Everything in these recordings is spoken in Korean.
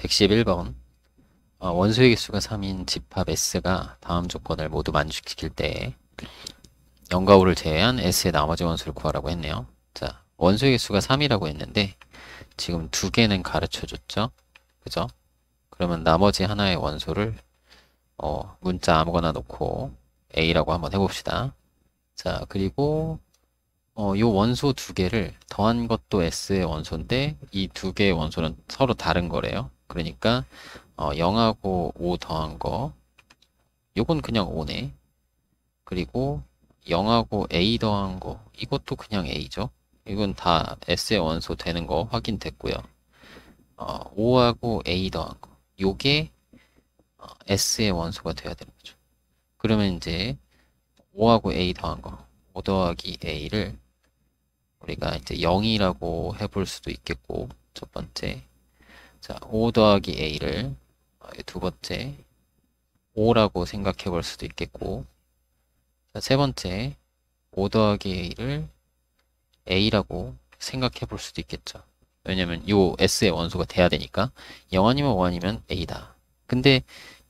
111번. 원소의 개수가 3인 집합 S가 다음 조건을 모두 만족시킬 때 0과 5를 제외한 S의 나머지 원소를 구하라고 했네요. 자, 원소의 개수가 3이라고 했는데 지금 두 개는 가르쳐 줬죠. 그죠? 그러면 나머지 하나의 원소를 문자 아무거나 놓고 A라고 한번 해봅시다. 자, 그리고 요 원소 두 개를 더한 것도 S의 원소인데 이 두 개의 원소는 서로 다른 거래요. 그러니까 0하고 5 더한 거 요건 그냥 5네. 그리고 0하고 A 더한 거 이것도 그냥 A죠. 이건 다 S의 원소 되는 거 확인됐고요. 5하고 A 더한 거 요게 S의 원소가 돼야 되는 거죠. 그러면 이제 5하고 A 더한 거 5 더하기 A를 우리가 이제 0이라고 해볼 수도 있겠고, 첫 번째. 자, 5 더하기 A를 두 번째 5라고 생각해 볼 수도 있겠고, 자, 세 번째 5 더하기 A를 A라고 생각해 볼 수도 있겠죠. 왜냐면 요 S의 원소가 돼야 되니까 0 아니면 5 아니면 A다. 근데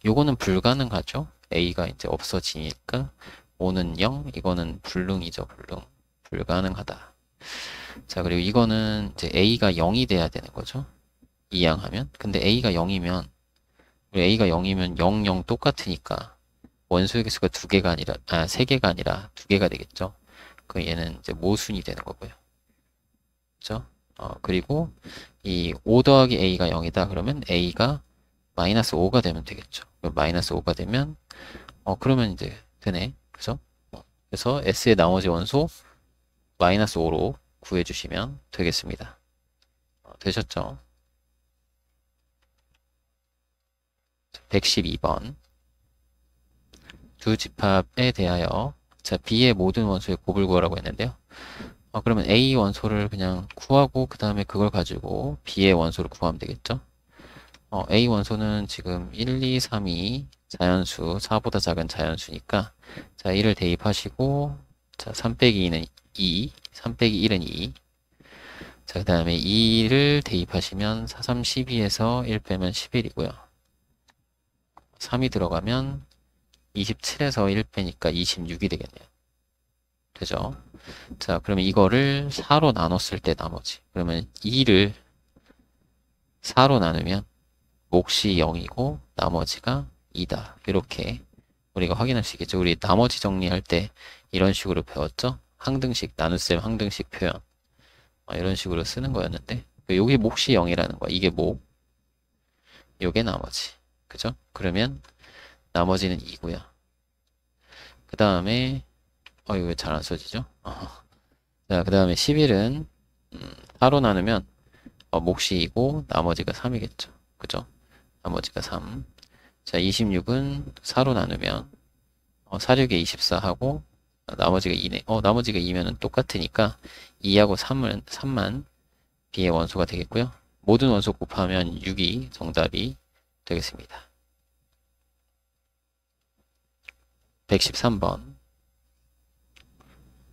요거는 불가능하죠. A가 이제 없어지니까 5는 0, 이거는 불능이죠. 불능. 불가능하다. 자, 그리고 이거는 이제 A가 0이 돼야 되는 거죠. 이항하면. 근데 A가 0이면, 우리 A가 0이면 0, 0 똑같으니까 원소의 개수가 두 개가 아니라, 세 개가 아니라 두 개가 되겠죠. 그 얘는 이제 모순이 되는 거고요. 그죠? 그리고 이 5 더하기 A가 0이다. 그러면 A가 마이너스 5가 되면 되겠죠. 마이너스 5가 되면, 그러면 이제 되네. 그죠? 그래서 S의 나머지 원소 마이너스 5로 구해주시면 되겠습니다. 되셨죠? 112번. 두 집합에 대하여 자, B의 모든 원소의 곱을 구하라고 했는데요. 그러면 A 원소를 그냥 구하고 그 다음에 그걸 가지고 B의 원소를 구하면 되겠죠? A 원소는 지금 1, 2, 3이 자연수, 4보다 작은 자연수니까 자, 1을 대입하시고 자, 3 빼기 2는 2, 3 빼기 1은 2. 자, 그 다음에 2를 대입하시면 4, 3, 12에서 1 빼면 11이고요. 3이 들어가면 27에서 1 빼니까 26이 되겠네요. 되죠? 자, 그러면 이거를 4로 나눴을 때 나머지. 그러면 2를 4로 나누면 몫이 0이고 나머지가 2다. 이렇게 우리가 확인할 수 있겠죠. 우리 나머지 정리할 때 이런 식으로 배웠죠? 항등식, 나눗셈 항등식 표현. 이런 식으로 쓰는 거였는데 여기 몫이 0이라는 거야. 이게 몫, 요게 나머지. 그죠? 그러면 나머지는 2고요. 그 다음에 이거 왜 잘 안 써지죠? 자, 그 다음에 11은 4로 나누면 몫이 2고 나머지가 3이겠죠. 그죠? 나머지가 3. 자, 26은 4로 나누면 4, 6에 24 하고 나머지가 2네. 나머지가 2면은 똑같으니까 2하고 3만 B의 원소가 되겠고요. 모든 원소 곱하면 6이 정답이 되겠습니다. 113번.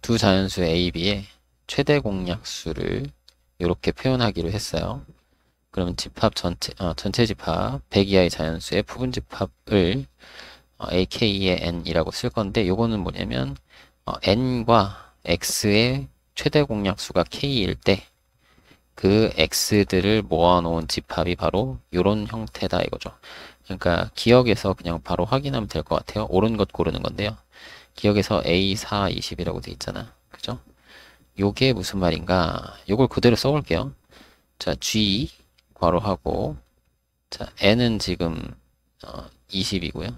두 자연수 A, B의 최대 공약수를 이렇게 표현하기로 했어요. 그러면 집합 전체 집합 100 이하의 자연수의 부분 집합을 AK의 N이라고 쓸 건데 요거는 뭐냐면 N과 X의 최대 공약수가 K일 때 그 X들을 모아놓은 집합이 바로 요런 형태다 이거죠. 그러니까 기억에서 그냥 바로 확인하면 될 것 같아요. 옳은 것 고르는 건데요. 기억에서 A, 4, 20이라고 돼 있잖아. 그죠? 요게 무슨 말인가? 요걸 그대로 써볼게요. 자, G 괄호하고 자, N은 지금 20이고요.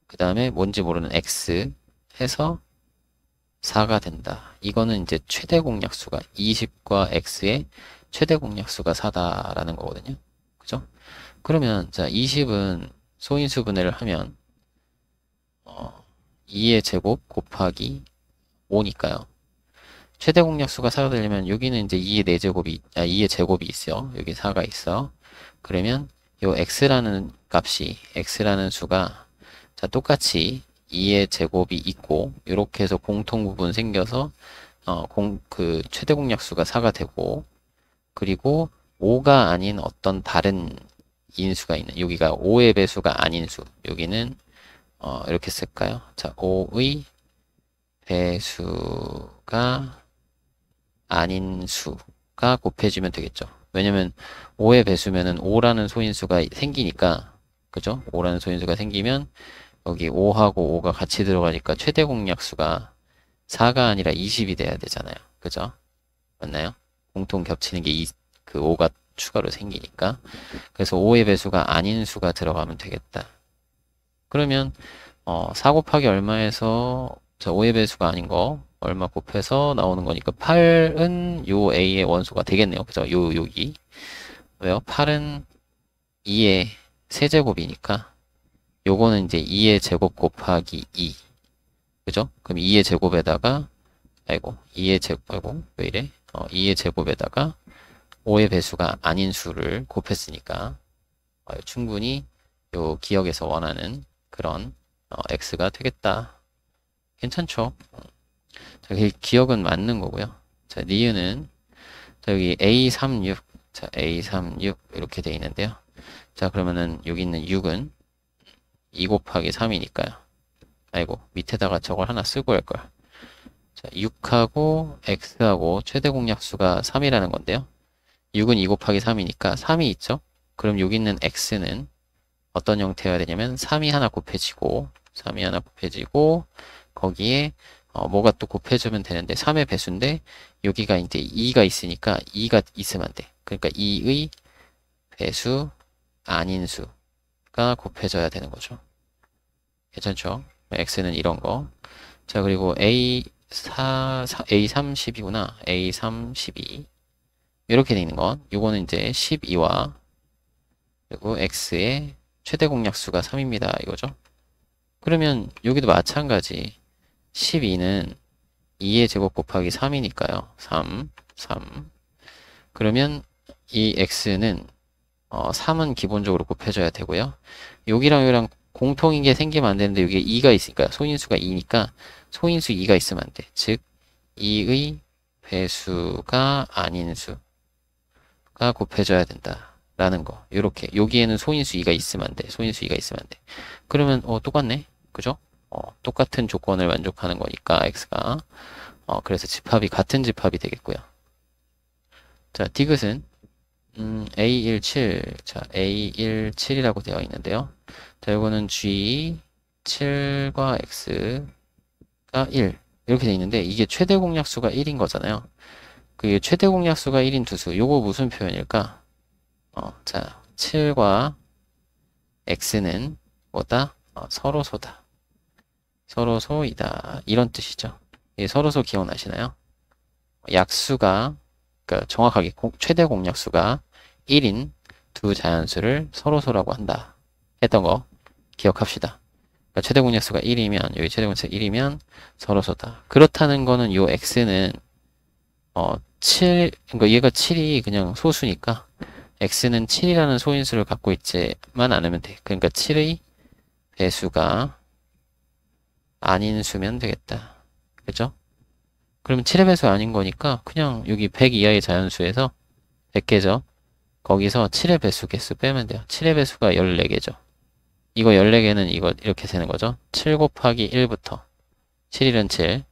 그 다음에 뭔지 모르는 X 해서 4가 된다. 이거는 이제 최대 공약수가 20과 X의 최대 공약수가 4다라는 거거든요. 그죠? 그러면 자, 20은 소인수 분해를 하면 2의 제곱 곱하기 5니까요. 최대 공약수가 4가 되려면 여기는 이제 2의 4제곱이 2의 제곱이 있어요. 여기 4가 있어. 그러면 요 x라는 값이 x라는 수가 자, 똑같이 2의 제곱이 있고 이렇게 해서 공통 부분 생겨서 그 최대 공약수가 4가 되고 그리고 5가 아닌 어떤 다른 인수가 있는, 여기가 5의 배수가 아닌 수, 여기는 이렇게 쓸까요? 자, 5의 배수가 아닌 수가 곱해지면 되겠죠. 왜냐면 5의 배수면은 5라는 소인수가 생기니까, 그죠? 5라는 소인수가 생기면 여기 5하고 5가 같이 들어가니까 최대 공약수가 4가 아니라 20이 돼야 되잖아요. 그죠? 맞나요? 공통 겹치는 게 그 5가 추가로 생기니까. 그래서 5의 배수가 아닌 수가 들어가면 되겠다. 그러면 4 곱하기 얼마에서 5의 배수가 아닌 거 얼마 곱해서 나오는 거니까 8은 요 A의 원소가 되겠네요. 그죠? 여기. 왜요? 8은 2의 세제곱이니까 요거는 이제 2의 제곱 곱하기 2. 그죠? 그럼 2의 제곱에다가 2의 제곱, 2의 제곱에다가 5의 배수가 아닌 수를 곱했으니까 충분히 요 기억에서 원하는 그런 x가 되겠다. 괜찮죠? 자, 기억은 맞는 거고요. 자, 니은은 여기 A36, 자, A36 이렇게 돼 있는데요. 자, 그러면은 여기 있는 6은 2 곱하기 3이니까요. 밑에다가 저걸 하나 쓰고 할 걸. 자, 6하고 x하고 최대 공약수가 3이라는 건데요. 6은 2 곱하기 3이니까 3이 있죠? 그럼 여기 있는 x는 어떤 형태여야 되냐면 3이 하나 곱해지고 거기에 뭐가 또 곱해주면 되는데 3의 배수인데 여기가 이제 2가 있으니까 2가 있으면 안 돼. 그러니까 2의 배수 아닌 수가 곱해져야 되는 거죠. 괜찮죠? x는 이런 거. 자, 그리고 A30이구나. A32 이렇게 돼 있는 건 요거는 이제 12와 그리고 x의 최대 공약수가 3입니다. 이거죠. 그러면 여기도 마찬가지 12는 2의 제곱 곱하기 3이니까요. 3. 그러면 이 x는 3은 기본적으로 곱해줘야 되고요. 여기랑 공통인 게 생기면 안 되는데 여기에 2가 있으니까 소인수가 2니까 소인수 2가 있으면 안 돼. 즉 2의 배수가 아닌 수가 곱해줘야 된다. 라는 거. 요렇게 여기에는 소인수 2가 있으면 안 돼. 소인수 2가 있으면 안 돼. 그러면 똑같네. 그죠? 똑같은 조건을 만족하는 거니까 x가 그래서 집합이 같은 집합이 되겠고요. 자, 디귿은 A17, 자, A17이라고 되어 있는데요. 자, 요거는 G, 7과 X가 1. 이렇게 되어 있는데, 이게 최대 공약수가 1인 거잖아요. 그 최대 공약수가 1인 두수, 요거 무슨 표현일까? 자, 7과 X는 뭐다? 서로소다. 서로소이다. 이런 뜻이죠. 이 서로소 기억나시나요? 약수가 그러니까 정확하게 최대 공약수가 1인 두 자연수를 서로소라고 한다. 했던 거 기억합시다. 그러니까 최대 공약수가 1이면 여기 최대 공약수가 1이면 서로소다. 그렇다는 거는 요 x는 7 그러니까 얘가 7이 그냥 소수니까 x는 7이라는 소인수를 갖고 있지만 않으면 돼. 그러니까 7의 배수가 아닌 수면 되겠다. 그죠? 그러면 7의 배수 아닌 거니까 그냥 여기 100 이하의 자연수에서 100개죠. 거기서 7의 배수 개수 빼면 돼요. 7의 배수가 14개죠. 이거 14개는 이거 이렇게 되는 거죠. 7 곱하기 1부터 7일은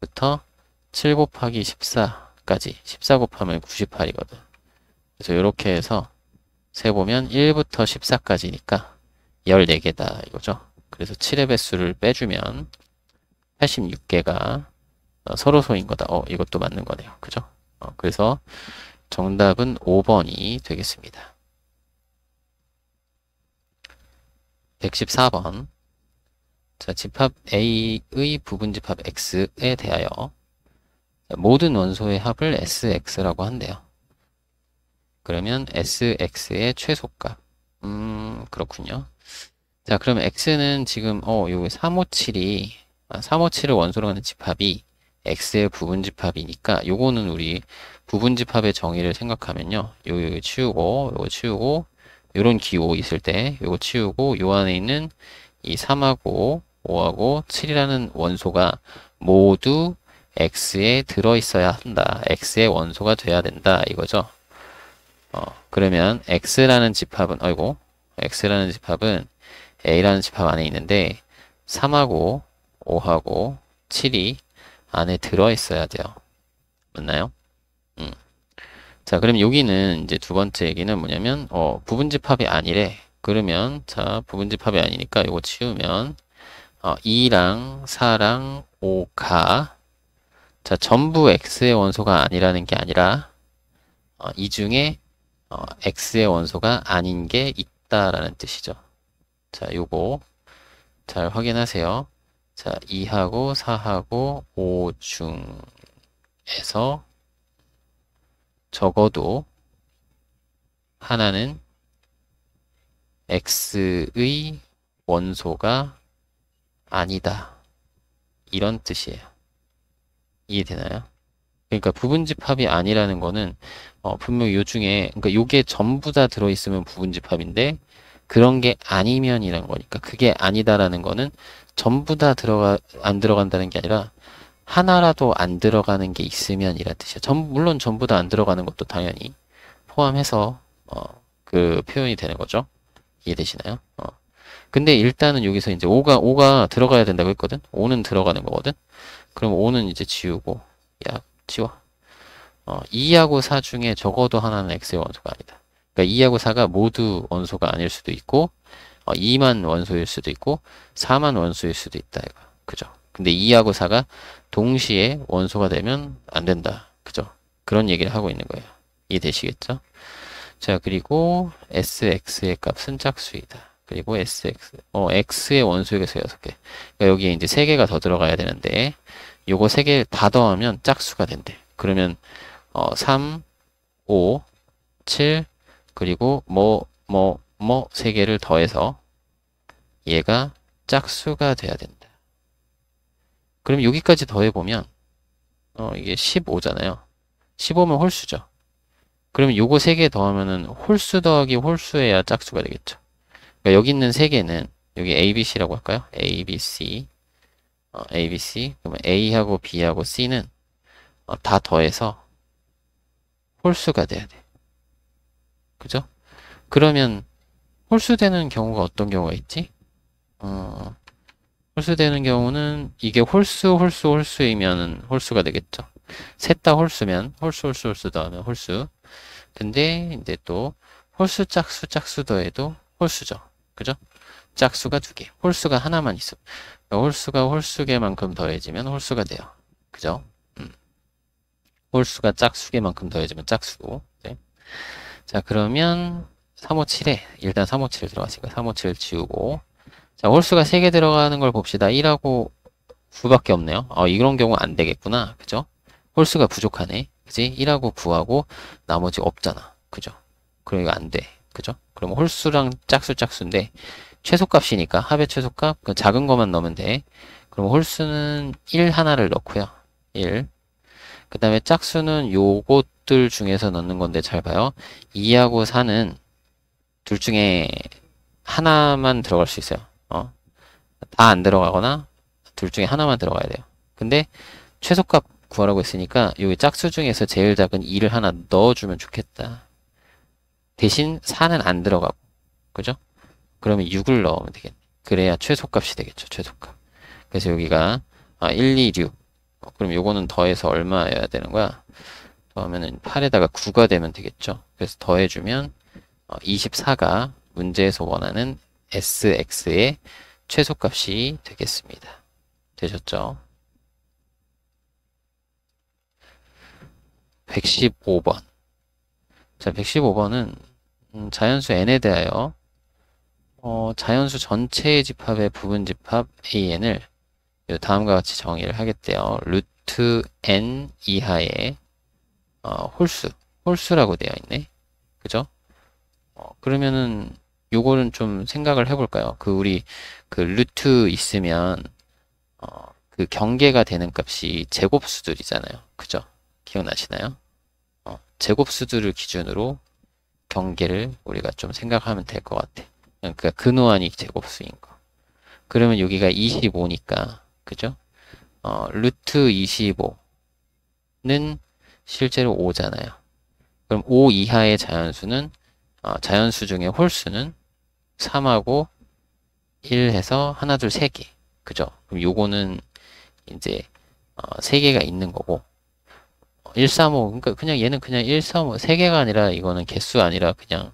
7부터 7 곱하기 14까지 14 곱하면 98이거든. 그래서 이렇게 해서 세보면 1부터 14까지니까 14개다 이거죠. 그래서 7의 배수를 빼주면 86개가 서로소인 거다. 이것도 맞는 거네요. 그죠? 그래서 정답은 5번이 되겠습니다. 114번. 자, 집합 A의 부분집합 X에 대하여 모든 원소의 합을 SX라고 한대요. 그러면 SX의 최소값. 그렇군요. 자, 그러면 X는 지금, 여기 357을 원소로 하는 집합이 X의 부분집합이니까, 요거는 우리 부분집합의 정의를 생각하면요. 요거 치우고, 요런 기호 있을 때, 요거 치우고, 요 안에 있는 이 3하고, 5하고, 7이라는 원소가 모두 X에 들어있어야 한다. X의 원소가 돼야 된다. 이거죠. 그러면 x라는 집합은 어이고 x라는 집합은 a라는 집합 안에 있는데 3하고 5하고 7이 안에 들어 있어야 돼요. 맞나요? 음. 자, 그럼 여기는 이제 두 번째 얘기는 뭐냐면 부분집합이 아니래. 그러면 자, 부분집합이 아니니까 이거 치우면 2랑 4랑 5가 자, 전부 x의 원소가 아니라는 게 아니라 이 중에 x의 원소가 아닌 게 있다라는 뜻이죠. 자, 요거 잘 확인하세요. 자, 2하고 4하고 5 중에서 적어도 하나는 x의 원소가 아니다. 이런 뜻이에요. 이해되나요? 그러니까 부분집합이 아니라는 거는 분명 요 중에 그러니까 요게 전부 다 들어있으면 부분집합인데 그런 게 아니면이란 거니까 그게 아니다라는 거는 전부 다 안 들어간다는 게 아니라 하나라도 안 들어가는 게 있으면 이란 뜻이야. 물론 전부 다 안 들어가는 것도 당연히 포함해서 그 표현이 되는 거죠. 이해되시나요? 근데 일단은 여기서 이제 5가 들어가야 된다고 했거든? 5는 들어가는 거거든? 그럼 5는 이제 지우고, 야, 지워. 2하고 4 중에 적어도 하나는 x의 원소가 아니다. 그러니까 2하고 4가 모두 원소가 아닐 수도 있고, 2만 원소일 수도 있고, 4만 원소일 수도 있다, 이거. 그죠? 근데 2하고 4가 동시에 원소가 되면 안 된다. 그죠? 그런 얘기를 하고 있는 거예요. 이해되시겠죠? 자, 그리고 sx의 값은 짝수이다. 그리고 x의 원소에서 6개. 그러니까 여기에 이제 3개가 더 들어가야 되는데, 요거 3개 다 더하면 짝수가 된대. 그러면, 3, 5, 7, 그리고 3개를 더해서 얘가 짝수가 돼야 된다. 그럼 여기까지 더해보면, 이게 15잖아요. 15면 홀수죠. 그러면 요거 3개 더하면은 홀수 더하기 홀수해야 짝수가 되겠죠. 그러니까 여기 있는 3개는 여기 ABC라고 할까요? ABC, ABC. 그러면 A하고 B하고 C는 다 더해서 홀수가 돼야 돼. 그죠? 그러면 홀수 되는 경우가 어떤 경우가 있지? 홀수 되는 경우는 이게 홀수이면 홀수가 되겠죠. 셋 다 홀수면 홀수 더하면 홀수. 근데 이제 또 홀수 짝수 더해도 홀수죠. 그죠? 짝수가 2개. 홀수가 하나만 있어. 그러니까 홀수가 홀수개만큼 더해지면 홀수가 돼요. 그죠? 홀수가 짝수개만큼 더해지면 짝수고. 네. 자, 그러면 357에 일단 357 들어갔으니까 357 지우고 자, 홀수가 3개 들어가는 걸 봅시다. 1하고 9밖에 없네요. 이런 경우 안 되겠구나. 그죠? 홀수가 부족하네. 그지? 1하고 9하고 나머지 없잖아. 그죠? 그러니까 안 돼. 그죠? 그럼 홀수랑 짝수인데 최소값이니까 합의 최소값 그 작은 것만 넣으면 돼. 그럼 홀수는 1 하나를 넣고요. 1. 그 다음에 짝수는 요것들 중에서 넣는 건데 잘 봐요. 2하고 4는 둘 중에 하나만 들어갈 수 있어요. 다 안 들어가거나 둘 중에 하나만 들어가야 돼요. 근데 최소값 구하라고 했으니까 여기 짝수 중에서 제일 작은 2를 하나 넣어주면 좋겠다. 대신 4는 안 들어가고 그죠? 그러면 6을 넣으면 되겠네. 그래야 최소값이 되겠죠. 최소값. 그래서 여기가 1, 2, 6 그럼 요거는 더해서 얼마여야 되는 거야? 더하면은 8에다가 9가 되면 되겠죠. 그래서 더해주면 24가 문제에서 원하는 SX의 최소값이 되겠습니다. 되셨죠? 115번. 자, 115번은 자연수 n에 대하여 자연수 전체의 집합의 부분집합 an을 다음과 같이 정의를 하겠대요. 루트 n 이하의 홀수라고 되어 있네. 그죠? 그러면은 요거는 좀 생각을 해볼까요? 우리 루트 있으면 그 경계가 되는 값이 제곱수들이잖아요. 그죠? 기억나시나요? 제곱수들을 기준으로 경계를 우리가 좀 생각하면 될 것 같아. 그러니까 근호한이 제곱수인 거. 그러면 여기가 25니까 그죠? 루트 25는 실제로 5잖아요. 그럼 5 이하의 자연수는 자연수 중에 홀수는 3하고 1 해서 하나, 둘, 세 개. 그죠? 그럼 요거는 이제 세 개가 있는 거고 1, 3, 5 그러니까 그냥 얘는 그냥 1, 3, 5 세 개가 아니라 이거는 개수 아니라 그냥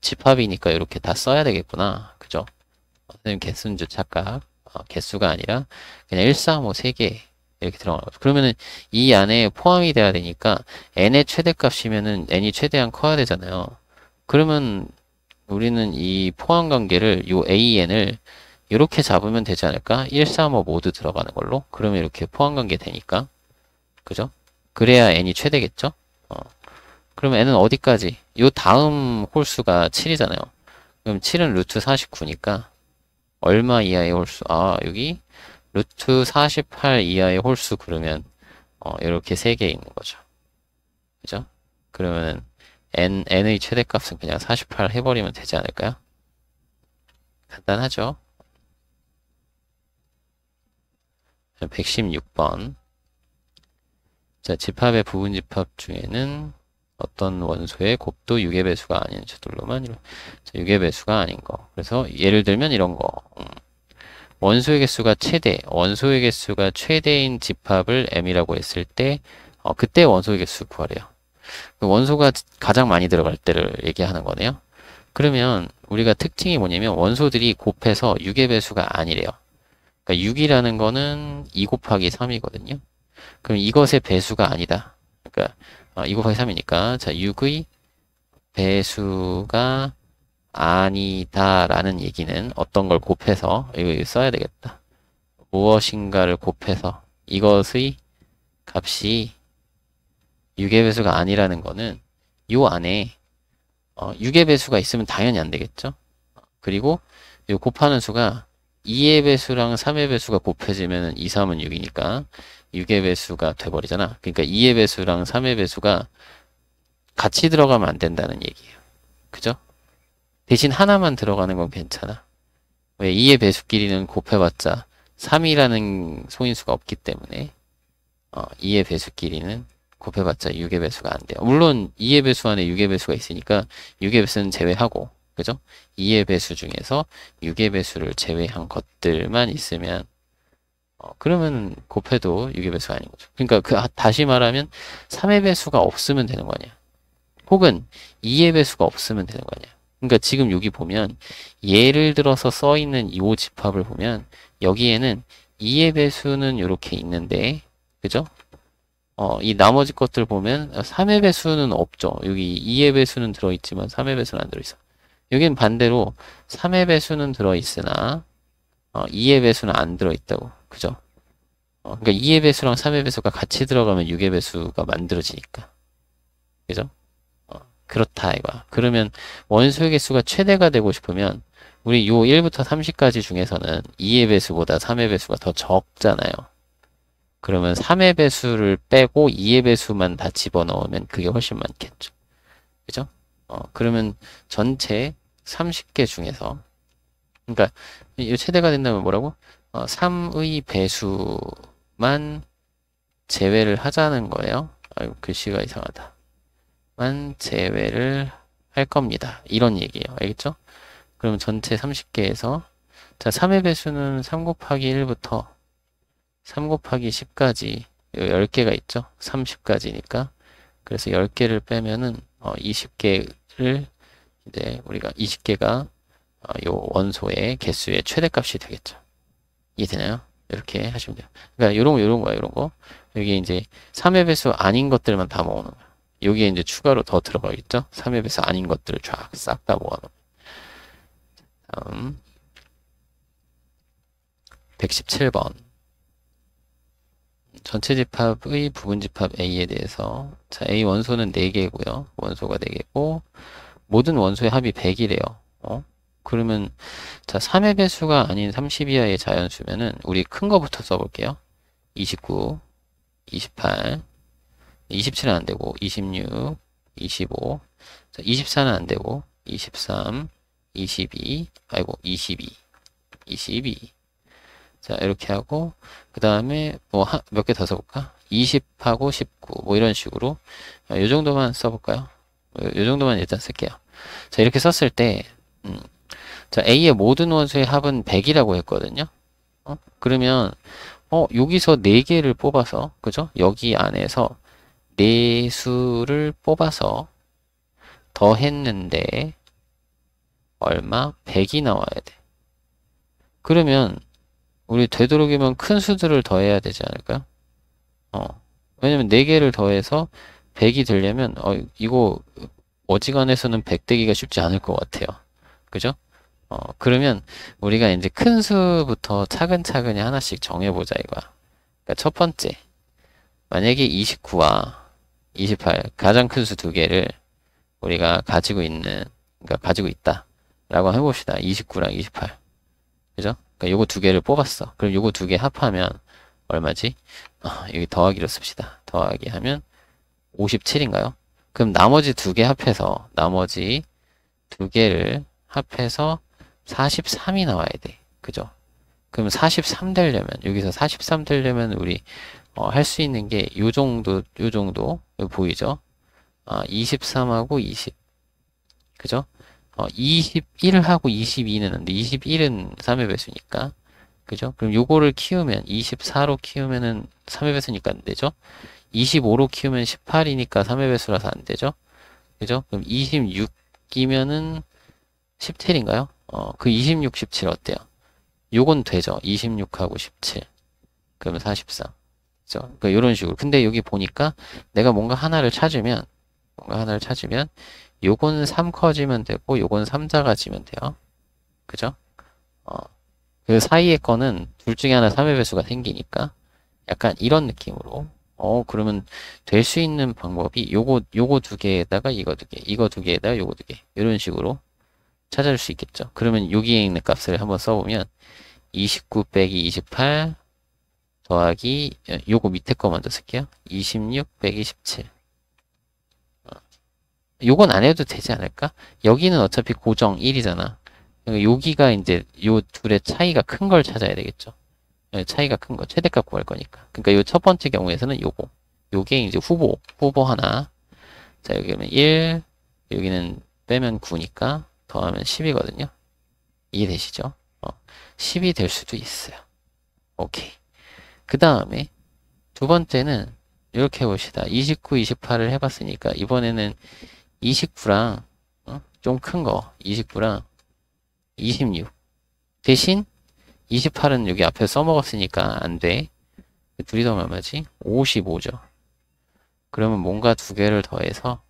집합이니까 이렇게 다 써야 되겠구나. 그죠? 선생님 개수인줄 착각. 개수가 아니라 그냥 1, 3, 5 세 개 이렇게 들어가는 거죠. 그러면은 이 안에 포함이 돼야 되니까 n의 최대값이면은 n이 최대한 커야 되잖아요. 그러면 우리는 이 포함 관계를 요 an을 이렇게 잡으면 되지 않을까? 1, 3, 5 모두 들어가는 걸로. 그러면 이렇게 포함 관계 되니까. 그죠? 그래야 n이 최대겠죠? 그러면 n은 어디까지? 요 다음 홀수가 7이잖아요. 그럼 7은 루트 49니까 얼마 이하의 홀수? 여기 루트 48 이하의 홀수 그러면 이렇게 세 개 있는 거죠. 그죠? 그러면은 n의 최대값은 그냥 48 해버리면 되지 않을까요? 간단하죠? 116번. 자, 집합의 부분 집합 중에는 어떤 원소의 곱도 6의 배수가 아닌 저들로만 6의 배수가 아닌 거. 그래서 예를 들면 이런 거. 원소의 개수가 최대, 원소의 개수가 최대인 집합을 m이라고 했을 때 그때 원소의 개수 구하래요. 원소가 가장 많이 들어갈 때를 얘기하는 거네요. 그러면 우리가 특징이 뭐냐면 원소들이 곱해서 6의 배수가 아니래요. 그러니까 6이라는 거는 2 곱하기 3이거든요. 그럼 이것의 배수가 아니다. 그러니까 2 곱하기 3이니까 자 6의 배수가 아니다라는 얘기는 어떤 걸 곱해서 이거 써야 되겠다. 무엇인가를 곱해서 이것의 값이 6의 배수가 아니라는 거는 요 안에 6의 배수가 있으면 당연히 안 되겠죠. 그리고 요 곱하는 수가 2의 배수랑 3의 배수가 곱해지면 2, 3은 6이니까 6의 배수가 돼버리잖아. 그러니까 2의 배수랑 3의 배수가 같이 들어가면 안 된다는 얘기예요. 그죠? 대신 하나만 들어가는 건 괜찮아. 왜 2의 배수끼리는 곱해봤자 3이라는 소인수가 없기 때문에 2의 배수끼리는 곱해봤자 6의 배수가 안 돼요. 물론 2의 배수 안에 6의 배수가 있으니까 6의 배수는 제외하고 그죠? 2의 배수 중에서 6의 배수를 제외한 것들만 있으면 그러면 곱해도 6의 배수가 아닌 거죠. 그러니까 다시 말하면 3의 배수가 없으면 되는 거 아니야. 혹은 2의 배수가 없으면 되는 거 아니야. 그러니까 지금 여기 보면 예를 들어서 써 있는 이 집합을 보면 여기에는 2의 배수는 이렇게 있는데 그죠? 이 나머지 것들 보면 3의 배수는 없죠. 여기 2의 배수는 들어있지만 3의 배수는 안 들어있어. 여기는 반대로 3의 배수는 들어있으나 2의 배수는 안 들어있다고. 그죠? 그러니까 2의 배수랑 3의 배수가 같이 들어가면 6의 배수가 만들어지니까. 그죠? 그렇다 이거야. 그러면 원소의 개수가 최대가 되고 싶으면 우리 요 1부터 30까지 중에서는 2의 배수보다 3의 배수가 더 적잖아요. 그러면 3의 배수를 빼고 2의 배수만 다 집어넣으면 그게 훨씬 많겠죠. 그죠? 그러면 전체 30개 중에서 그러니까 이 최대가 된다면 뭐라고? 3의 배수만 제외를 하자는 거예요. 아이고 글씨가 이상하다. 만 제외를 할 겁니다. 이런 얘기예요. 알겠죠? 그럼 전체 30개에서 자 3의 배수는 3 곱하기 1부터 3 곱하기 10까지 10개가 있죠? 30까지니까 그래서 10개를 빼면은 20개를 이제 우리가 20개가 요 원소의 개수의 최대값이 되겠죠. 이해되나요? 이렇게 하시면 돼요. 그러니까 요런 거야, 요런 거. 여기 이제 3의 배수 아닌 것들만 다 모으는 거야. 여기에 이제 추가로 더 들어가겠죠? 3의 배수 아닌 것들을 쫙 싹 다 모아놓은. 다음 117번 전체 집합의 부분 집합 A에 대해서 자 A 원소는 4개고요. 원소가 4개고 모든 원소의 합이 100이래요. 그러면 자 3의 배수가 아닌 30 이하의 자연수면은 우리 큰 거부터 써볼게요. 29, 28 27은 안 되고 26, 25 자, 24는 안 되고 23, 22 아이고 22 자 이렇게 하고 그 다음에 뭐 몇 개 더 써볼까? 20하고 19 뭐 이런 식으로 요 정도만 써볼까요? 요 정도만 일단 쓸게요. 자, 이렇게 썼을 때 자, A의 모든 원소의 합은 100이라고 했거든요. 그러면 여기서 4개를 뽑아서 그죠? 여기 안에서 4수를 뽑아서 더했는데 얼마? 100이 나와야 돼. 그러면 우리 되도록이면 큰 수들을 더해야 되지 않을까요? 왜냐면 4개를 더해서 100이 되려면 이거 어지간해서는 100 되기가 쉽지 않을 것 같아요. 그죠? 그러면 우리가 이제 큰 수부터 차근차근히 하나씩 정해보자 이거야. 그러니까 첫 번째, 만약에 29와 28 가장 큰 수 2개를 우리가 그러니까 가지고 있다 라고 해봅시다. 29랑 28 그죠? 그러니까 요거 2개를 뽑았어. 그럼 요거 2개 합하면 얼마지? 여기 더하기로 씁시다. 더하기 하면 57인가요? 그럼 나머지 2개 합해서 나머지 2개를 합해서 43이 나와야 돼. 그죠? 그럼 43 되려면 여기서 43 되려면 우리 할 수 있는 게 요 정도 여기 보이죠? 23하고 20 그죠? 21하고 22는 안 돼. 21은 3의 배수니까 그죠? 그럼 요거를 키우면 24로 키우면은 3의 배수니까 안 되죠? 25로 키우면 18이니까 3의 배수라서 안 되죠? 그죠? 그럼 26이면은 17인가요? 그 26, 17 어때요? 요건 되죠? 26하고 17. 그러면 44. 그죠? 그러니까 이런 식으로. 근데 여기 보니까 내가 뭔가 하나를 찾으면 요건 3 커지면 되고 요건 3 작아지면 돼요. 그죠? 그 사이의 거는 둘 중에 하나 3의 배수가 생기니까 약간 이런 느낌으로 그러면 될 수 있는 방법이 요거 2개에다가 이거 2개, 이거 2개에다가 요거 2개 이런 식으로 찾아줄 수 있겠죠. 그러면 여기에 있는 값을 한번 써보면 29 빼기 28 더하기 요거 밑에 거 먼저 쓸게요. 26 빼기 17 요건 안 해도 되지 않을까? 여기는 어차피 고정 1이잖아. 여기가 이제 요 둘의 차이가 큰 걸 찾아야 되겠죠. 차이가 큰 거, 최대값 구할 거니까. 그러니까 요 첫 번째 경우에서는 요게 이제 후보 하나. 자, 여기는 1, 여기는 빼면 9니까 더하면 10이거든요. 이해되시죠? 10이 될 수도 있어요. 오케이. 그 다음에 두 번째는 이렇게 해봅시다. 29, 28을 해봤으니까 이번에는 29랑 좀 큰 거 29랑 26 대신 28은 여기 앞에 써먹었으니까 안 돼. 둘이 더하면 얼마지? 55죠. 그러면 뭔가 2개를 더해서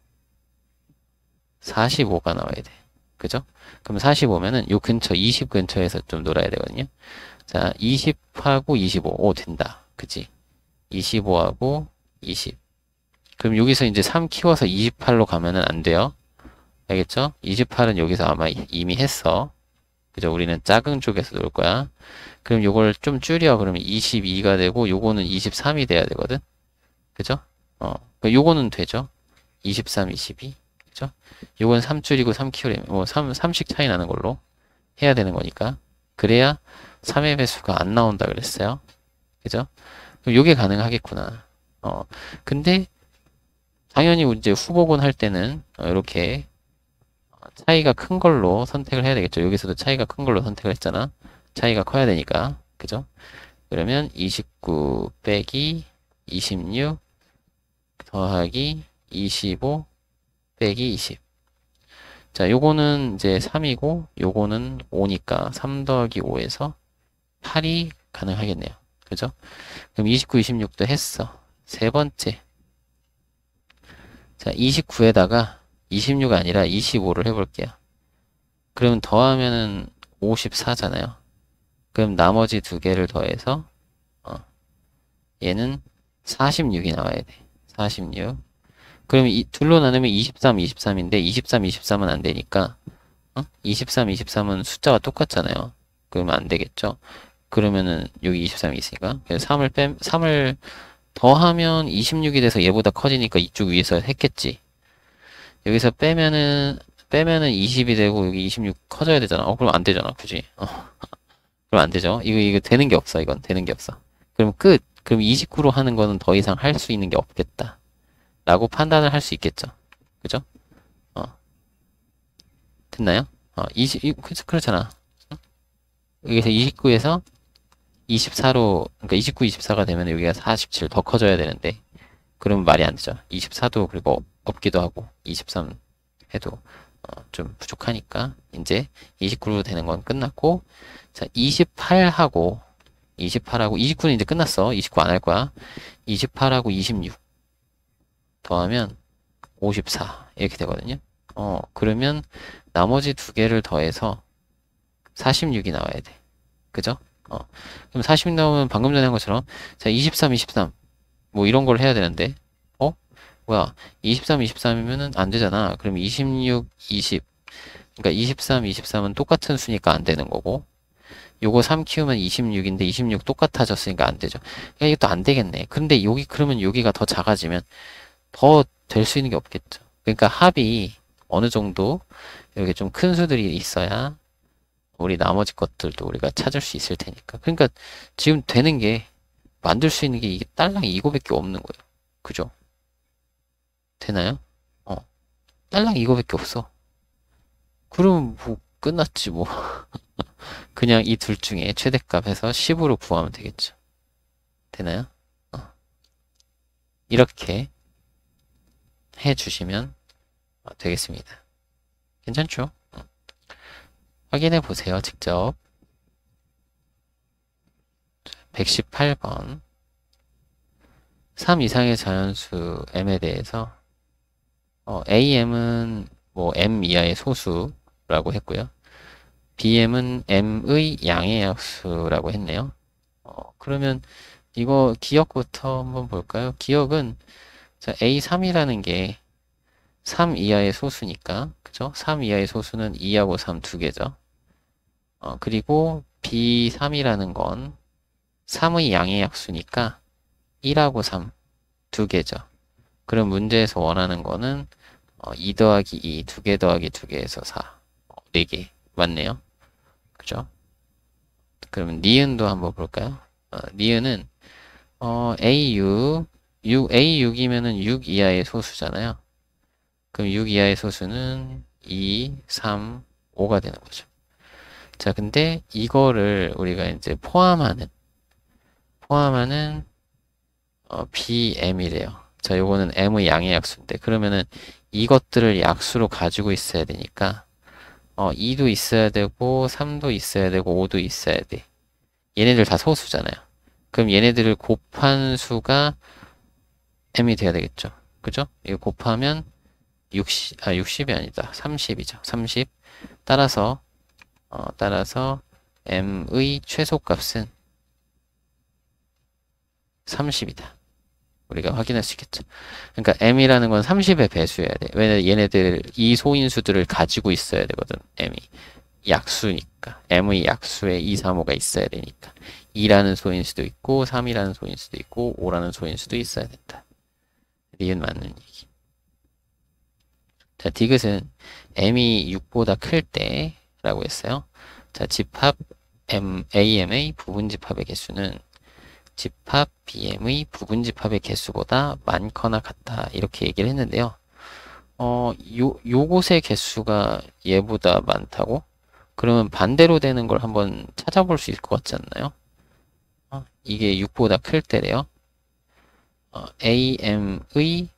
45가 나와야 돼. 그죠? 그럼 45면은 요 근처 20 근처에서 좀 놀아야 되거든요. 자, 20하고 25. 오, 된다. 그치? 25하고 20. 그럼 여기서 이제 3 키워서 28로 가면은 안 돼요. 알겠죠? 28은 여기서 아마 이미 했어. 그죠? 우리는 작은 쪽에서 놀 거야. 그럼 요걸 좀 줄여. 그러면 22가 되고, 요거는 23이 돼야 되거든? 그죠? 요거는 되죠? 23, 22. 그죠? 요건 3 줄이고 3 키우려면, 3씩 차이 나는 걸로 해야 되는 거니까. 그래야 3의 배수가 안 나온다 그랬어요. 그죠? 그럼 요게 가능하겠구나. 근데, 당연히 이제 후보군 할 때는, 이렇게, 차이가 큰 걸로 선택을 해야 되겠죠. 여기서도 차이가 큰 걸로 선택을 했잖아. 차이가 커야 되니까. 그죠? 그러면 29 빼기 26 더하기 25 빼기 20. 자, 요거는 이제 3이고, 요거는 5니까 3 더하기 5에서 8이 가능하겠네요. 그죠? 그럼 29, 26도 했어. 세 번째. 자, 29에다가 26 아니라 25를 해볼게요. 그러면 더하면은 54잖아요. 그럼 나머지 2개를 더해서 얘는 46이 나와야 돼. 46. 그러면 둘로 나누면 23, 23인데 23, 23은 안 되니까 23, 23은 숫자가 똑같잖아요. 그러면 안 되겠죠. 그러면은 여기 23이 있으니까 그래서 3을 더하면 26이 돼서 얘보다 커지니까 이쪽 위에서 했겠지. 여기서 빼면은 20이 되고 여기 26 커져야 되잖아. 그럼 안 되잖아. 굳이. 그럼 안 되죠. 이거 되는 게 없어. 이건 되는 게 없어. 그럼 끝. 그럼 29로 하는 거는 더 이상 할 수 있는 게 없겠다. 라고 판단을 할 수 있겠죠. 그죠? 어, 됐나요? 그렇잖아. 여기서 29에서 24로, 그러니까 29, 24가 되면 여기가 47 더 커져야 되는데, 그러면 말이 안 되죠. 24도 그리고 없기도 하고, 23 해도 좀 부족하니까, 이제 29로 되는 건 끝났고, 자, 28하고, 29는 이제 끝났어. 29 안 할 거야. 28하고 26 더하면 54 이렇게 되거든요. 그러면 나머지 두 개를 더해서 46이 나와야 돼. 그죠? 그럼 40 나오면 방금 전에 한 것처럼 자, 23 뭐 이런 걸 해야 되는데 뭐야 23이면은 안 되잖아. 그럼 26 그러니까 23은 똑같은 수니까 안 되는 거고 요거 3 키우면 26인데 26 똑같아졌으니까 안 되죠. 그러니까 이것도 안 되겠네. 근데 그러면 여기가 더 작아지면 더 될 수 있는 게 없겠죠. 그러니까 합이 어느 정도 이렇게 좀 큰 수들이 있어야 우리 나머지 것들도 우리가 찾을 수 있을 테니까. 그러니까 지금 되는 게 만들 수 있는 게 이게 딸랑 이거밖에 없는 거예요. 그죠? 되나요? 어, 딸랑 이거밖에 없어. 그럼 뭐 끝났지 뭐. 그냥 이 둘 중에 최대값 해서 10으로 구하면 되겠죠. 되나요? 어, 이렇게 해주시면 되겠습니다. 괜찮죠? 확인해 보세요, 직접. 118번. 3 이상의 자연수 m에 대해서 am은 뭐 m 이하의 소수라고 했고요. bm은 m의 양의 약수라고 했네요. 그러면 이거 기억부터 한번 볼까요? 기억은 자, a3이라는 게 3 이하의 소수니까 그죠? 3 이하의 소수는 2하고 3 두 개죠. 그리고 b3이라는 건 3의 양의 약수니까 1하고 3 두 개죠. 그럼 문제에서 원하는 거는 2 더하기 2, 2개 더하기 2개에서 4, 4개 맞네요. 그죠? 그러면 니은도 한번 볼까요? 니은은 A6, A6이면은 6 이하의 소수잖아요. 그럼 6 이하의 소수는 2, 3, 5가 되는 거죠. 자, 근데 이거를 우리가 이제 포함하는 BM이래요. 자, 요거는 M의 양의 약수인데 그러면은 이것들을 약수로 가지고 있어야 되니까 2도 있어야 되고 3도 있어야 되고 5도 있어야 돼. 얘네들 다 소수잖아요. 그럼 얘네들을 곱한 수가 m이 돼야 되겠죠. 그죠? 이거 곱하면 60이 아니다. 30이죠. 30. 따라서 m의 최소값은 30이다. 우리가 확인할 수 있겠죠. 그러니까 m이라는 건 30의 배수여야 돼. 왜냐면 얘네들 이 소인수들을 가지고 있어야 되거든. m이. 약수니까. m의 약수에 2, 3, 5가 있어야 되니까. 2라는 소인수도 있고 3이라는 소인수도 있고 5라는 소인수도 있어야 된다. 리은 맞는 얘기. 자, 디귿은 m이 6보다 클 때라고 했어요. 자, 집합 am의 부분집합의 개수는 집합 bm의 부분집합의 개수보다 많거나 같다. 이렇게 얘기를 했는데요. 요것의 개수가 얘보다 많다고? 그러면 반대로 되는 걸 한번 찾아볼 수 있을 것 같지 않나요? 이게 6보다 클 때래요. am의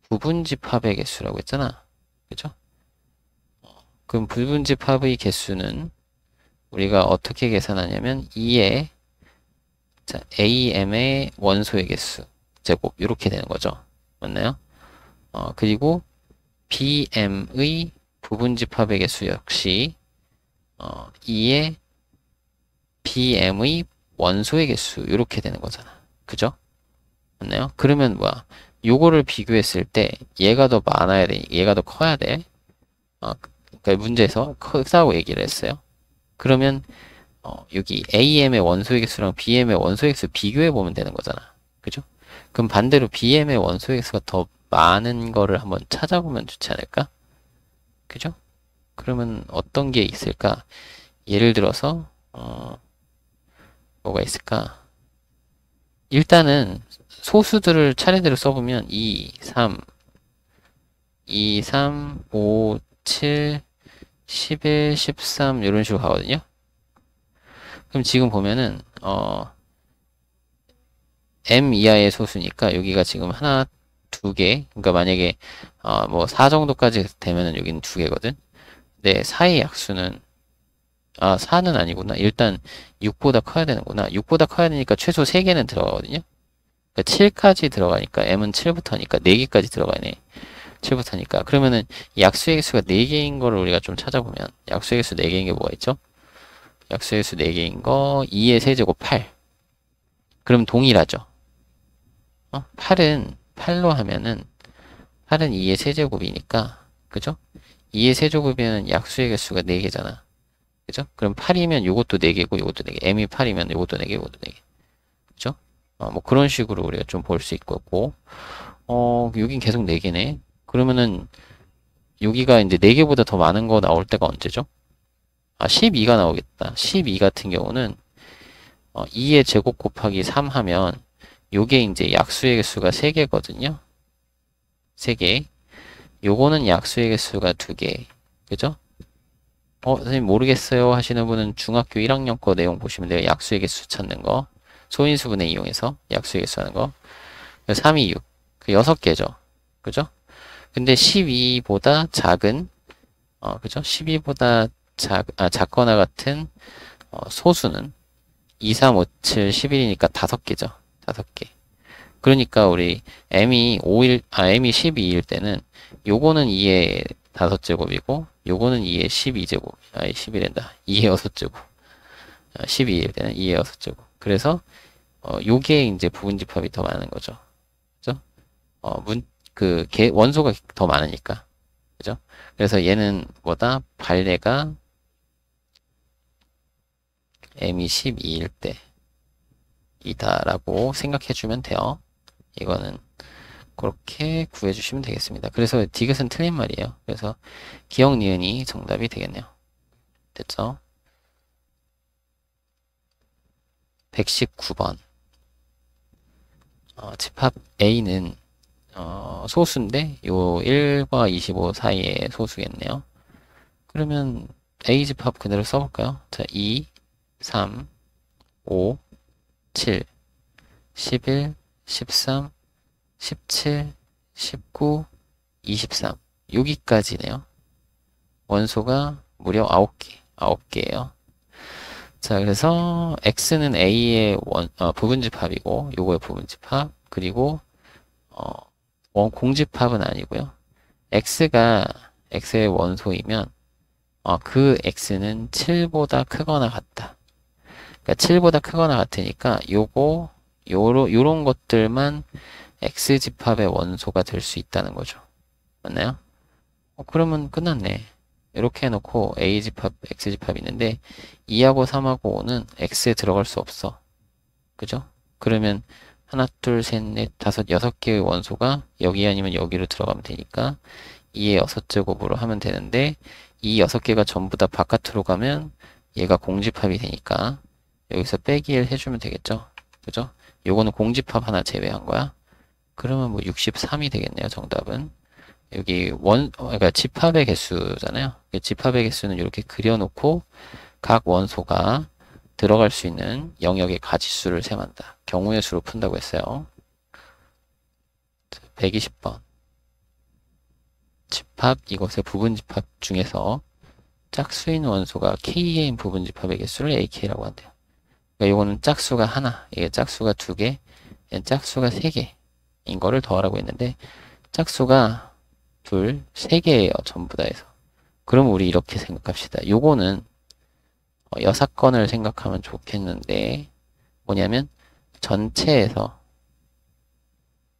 부분집합의 개수라고 했잖아. 그죠? 그럼 부분집합의 개수는 우리가 어떻게 계산하냐면 2의 자, am의 원소의 개수 제곱 이렇게 되는 거죠. 맞나요? 그리고 bm의 부분집합의 개수 역시 2의 bm의 원소의 개수 이렇게 되는 거잖아. 그죠? 맞나요? 그러면 뭐야? 요거를 비교했을 때 얘가 더 많아야 돼. 얘가 더 커야 돼. 그러니까 문제에서 크다고 얘기를 했어요. 그러면 여기 AM의 원소의 개수랑 BM의 원소의 개수 비교해 보면 되는 거잖아. 그죠? 그럼 반대로 BM의 원소의 개수가 더 많은 거를 한번 찾아보면 좋지 않을까? 그죠? 그러면 어떤 게 있을까? 예를 들어서 뭐가 있을까? 일단은 소수들을 차례대로 써보면 2, 3, 5, 7, 11, 13 이런 식으로 가거든요. 그럼 지금 보면은 m 이하의 소수니까 여기가 지금 하나, 두 개. 그러니까 만약에 뭐 4 정도까지 되면은 여기는 두 개거든. 근데 4의 약수는 4는 아니구나. 일단 6보다 커야 되는구나. 6보다 커야 되니까 최소 3개는 들어가거든요. 그러니까 7까지 들어가니까 m은 7부터니까 4개까지 들어가네. 7부터니까. 그러면은 약수의 개수가 4개인 거를 우리가 좀 찾아보면 약수의 개수 4개인 게 뭐가 있죠? 약수의 수 4개인 거 2의 세제곱 8. 그럼 동일하죠. 8로 하면은 8은 2의 세제곱이니까 그죠? 2의 세제곱이면 약수의 개수가 4개잖아. 그죠? 그럼 8이면 요것도 4개고 요것도 4개. m이 8이면 요것도 4개, 요것도 4개. 그죠? 뭐 그런 식으로 우리가 좀 볼 수 있고 여긴 계속 4개네. 그러면은 여기가 이제 4개보다 더 많은 거 나올 때가 언제죠? 12가 나오겠다. 12 같은 경우는 2의 제곱 곱하기 3 하면 요게 이제 약수의 개수가 3개거든요. 3개. 요거는 약수의 개수가 2개. 그죠? 선생님 모르겠어요 하시는 분은 중학교 1학년 거 내용 보시면 돼요. 약수의 개수 찾는 거. 소인수분해 이용해서 약수의 개수 하는 거. 3, 2, 6. 그 6개죠. 그죠? 근데 12보다 작은, 그죠? 12보다 작거나 같은, 소수는 2, 3, 5, 7, 11이니까 5개죠. 5개. 그러니까 우리 m이 12일 때는 요거는 2의 5제곱이고 요거는 2의 12제곱. 12랜다. 2의 6제곱. 12일 때는 2의 6제곱. 그래서 요게 이제 부분집합이 더 많은 거죠. 그죠? 원소가 더 많으니까. 그죠? 그래서 얘는 뭐다? 발레가 m이 12일 때 이다라고 생각해주면 돼요. 이거는 그렇게 구해주시면 되겠습니다. 그래서 디귿은 틀린 말이에요. 그래서 기억 니은이 정답이 되겠네요. 됐죠? 119번 집합 A는 소수인데 요 1과 25 사이의 소수겠네요. 그러면 A 집합 그대로 써볼까요? 자, 2, 3, 5, 7, 11, 13, 17, 19, 23 여기까지네요. 원소가 무려 9개 9개예요. 자, 그래서 x는 a의 부분집합이고 요거의 부분집합 그리고 공집합은 아니고요. x가 x의 원소이면 그 x는 7보다 크거나 같다. 그러니까 7보다 크거나 같으니까 요런 것들만 x집합의 원소가 될 수 있다는 거죠. 맞나요? 그러면 끝났네. 이렇게 해놓고 a집합, x집합이 있는데 2하고 3하고 5는 x에 들어갈 수 없어. 그죠? 그러면 하나, 둘, 셋, 넷, 다섯, 6개의 원소가 여기 아니면 여기로 들어가면 되니까 2의 6제곱으로 하면 되는데 이 6개가 전부 다 바깥으로 가면 얘가 공집합이 되니까 여기서 빼기 1 해주면 되겠죠? 그죠? 요거는 공집합 하나 제외한 거야. 그러면 뭐 63이 되겠네요, 정답은. 여기 그러니까 집합의 개수잖아요. 집합의 개수는 이렇게 그려놓고 각 원소가 들어갈 수 있는 영역의 가지수를 셈한다. 경우의 수로 푼다고 했어요. 120번. 집합, 이것의 부분집합 중에서 짝수인 원소가 K인 부분집합의 개수를 AK라고 한대요. 그러니까 이거는 짝수가 하나, 이게 짝수가 2개, 얘는 짝수가 3개인 거를 더하라고 했는데 짝수가 3개예요. 전부 다 해서. 그럼 우리 이렇게 생각합시다. 요거는 6건을 생각하면 좋겠는데 뭐냐면 전체에서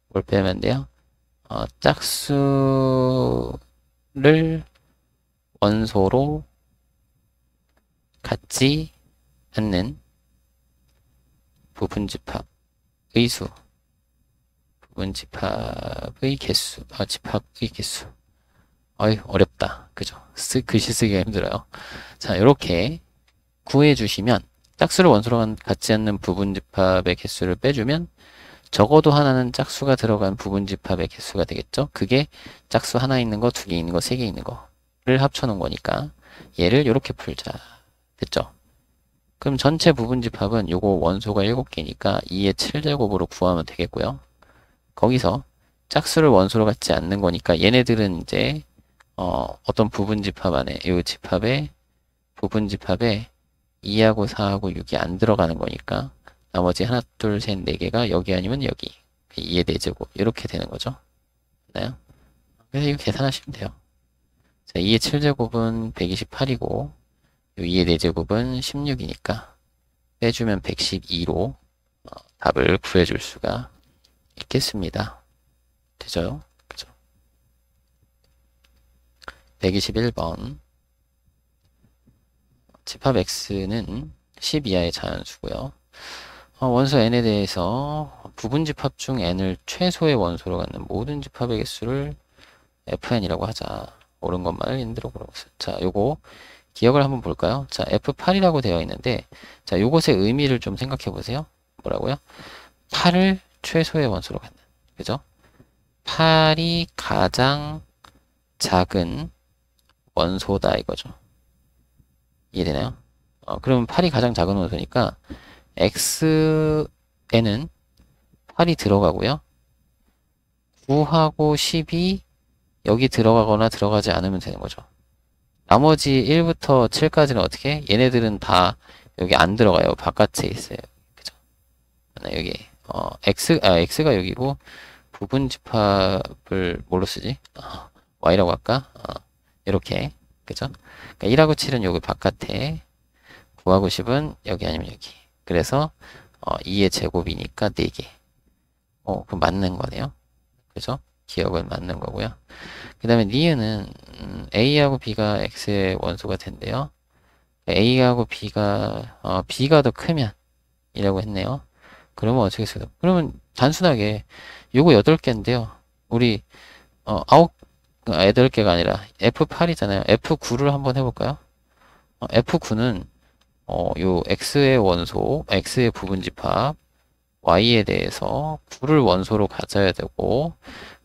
뭘 빼면 돼요? 짝수를 원소로 갖지 않는 부분집합의 수. 부분집합의 개수. 집합의 개수. 어렵다. 그죠? 글씨 쓰기가 힘들어요. 자, 이렇게 구해주시면 짝수를 원소로 갖지 않는 부분집합의 개수를 빼주면 적어도 하나는 짝수가 들어간 부분집합의 개수가 되겠죠. 그게 짝수 하나 있는 거, 두 개 있는 거, 세 개 있는 거를 합쳐놓은 거니까 얘를 이렇게 풀자. 됐죠? 그럼 전체 부분집합은 요거 원소가 7개니까 2의 7제곱으로 구하면 되겠고요. 거기서 짝수를 원소로 갖지 않는 거니까 얘네들은 이제 어떤 부분집합 안에 요 집합에 부분집합에 2하고 4하고 6이 안 들어가는 거니까 나머지 하나, 둘, 셋, 네 개가 여기 아니면 여기. 2의 4제곱. 이렇게 되는 거죠. 맞나요? 그래서 이거 계산하시면 돼요. 자, 2의 7제곱은 128이고, 2의 4제곱은 16이니까, 빼주면 112로 답을 구해줄 수가 있겠습니다. 되죠? 그죠? 121번. 집합 X는 10 이하의 자연수고요. 원소 n에 대해서 부분집합 중 n을 최소의 원소로 갖는 모든 집합의 개수를 fn이라고 하자. 옳은 것만을 인대로 고르고 있어요. 자, 요거 기억을 한번 볼까요? 자, f8이라고 되어 있는데, 자, 요것의 의미를 좀 생각해 보세요. 뭐라고요? 8을 최소의 원소로 갖는. 그죠? 8이 가장 작은 원소다 이거죠. 이해되나요? 그러면 8이 가장 작은 원소니까 x에는 8이 들어가고요. 9하고 10이 여기 들어가거나 들어가지 않으면 되는 거죠. 나머지 1부터 7까지는 어떻게? 얘네들은 다 여기 안 들어가요. 바깥에 있어요. 그죠? 여기 x가 여기고 부분 집합을 뭘로 쓰지? y라고 할까? 이렇게 그죠? 그러니까 1하고 7은 여기 바깥에 9하고 10은 여기 아니면 여기. 그래서 2의 제곱이니까 4개. 그럼 맞는 거네요. 그죠? 기억은 맞는 거고요. 그 다음에 니은은 A하고 B가 X의 원소가 된대요. A하고 B가 더 크면 이라고 했네요. 그러면 어떻게 써요? 그러면 단순하게 요거 8개인데요. 우리 8개가 아니라 F8이잖아요. F9를 한번 해볼까요? F9는 요 x의 원소, x의 부분집합, y에 대해서 9를 원소로 가져야 되고,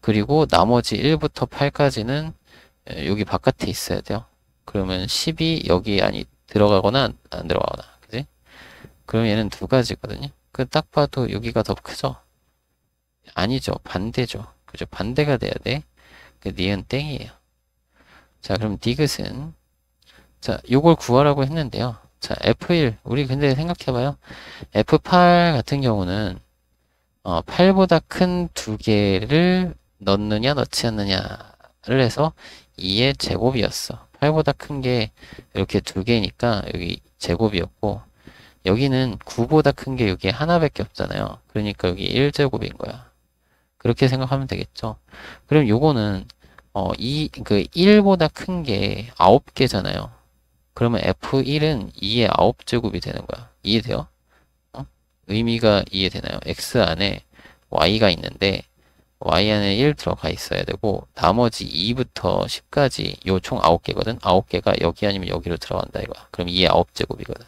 그리고 나머지 1부터 8까지는 여기 바깥에 있어야 돼요. 그러면 10이 여기 들어가거나 안 들어가거나, 그지? 그럼 얘는 두 가지거든요. 딱 봐도 여기가 더 크죠? 아니죠. 반대죠. 그죠? 반대가 돼야 돼. 니은 땡이에요. 자, 그럼 디귿은, 자, 요걸 구하라고 했는데요. 자, F1. 우리 근데 생각해봐요. F8 같은 경우는, 8보다 큰 두 개를 넣느냐, 넣지 않느냐를 해서 2의 제곱이었어. 8보다 큰 게 이렇게 두 개니까 여기 제곱이었고, 여기는 9보다 큰 게 여기 하나밖에 없잖아요. 그러니까 여기 1제곱인 거야. 그렇게 생각하면 되겠죠. 그럼 요거는, 1보다 큰 게 9개잖아요. 그러면 F1은 2의 9제곱이 되는 거야. 이해돼요? 의미가 이해되나요? X 안에 Y가 있는데 Y 안에 1 들어가 있어야 되고 나머지 2부터 10까지 요 총 9개거든? 9개가 여기 아니면 여기로 들어간다 이거야. 그럼 2의 9제곱이거든.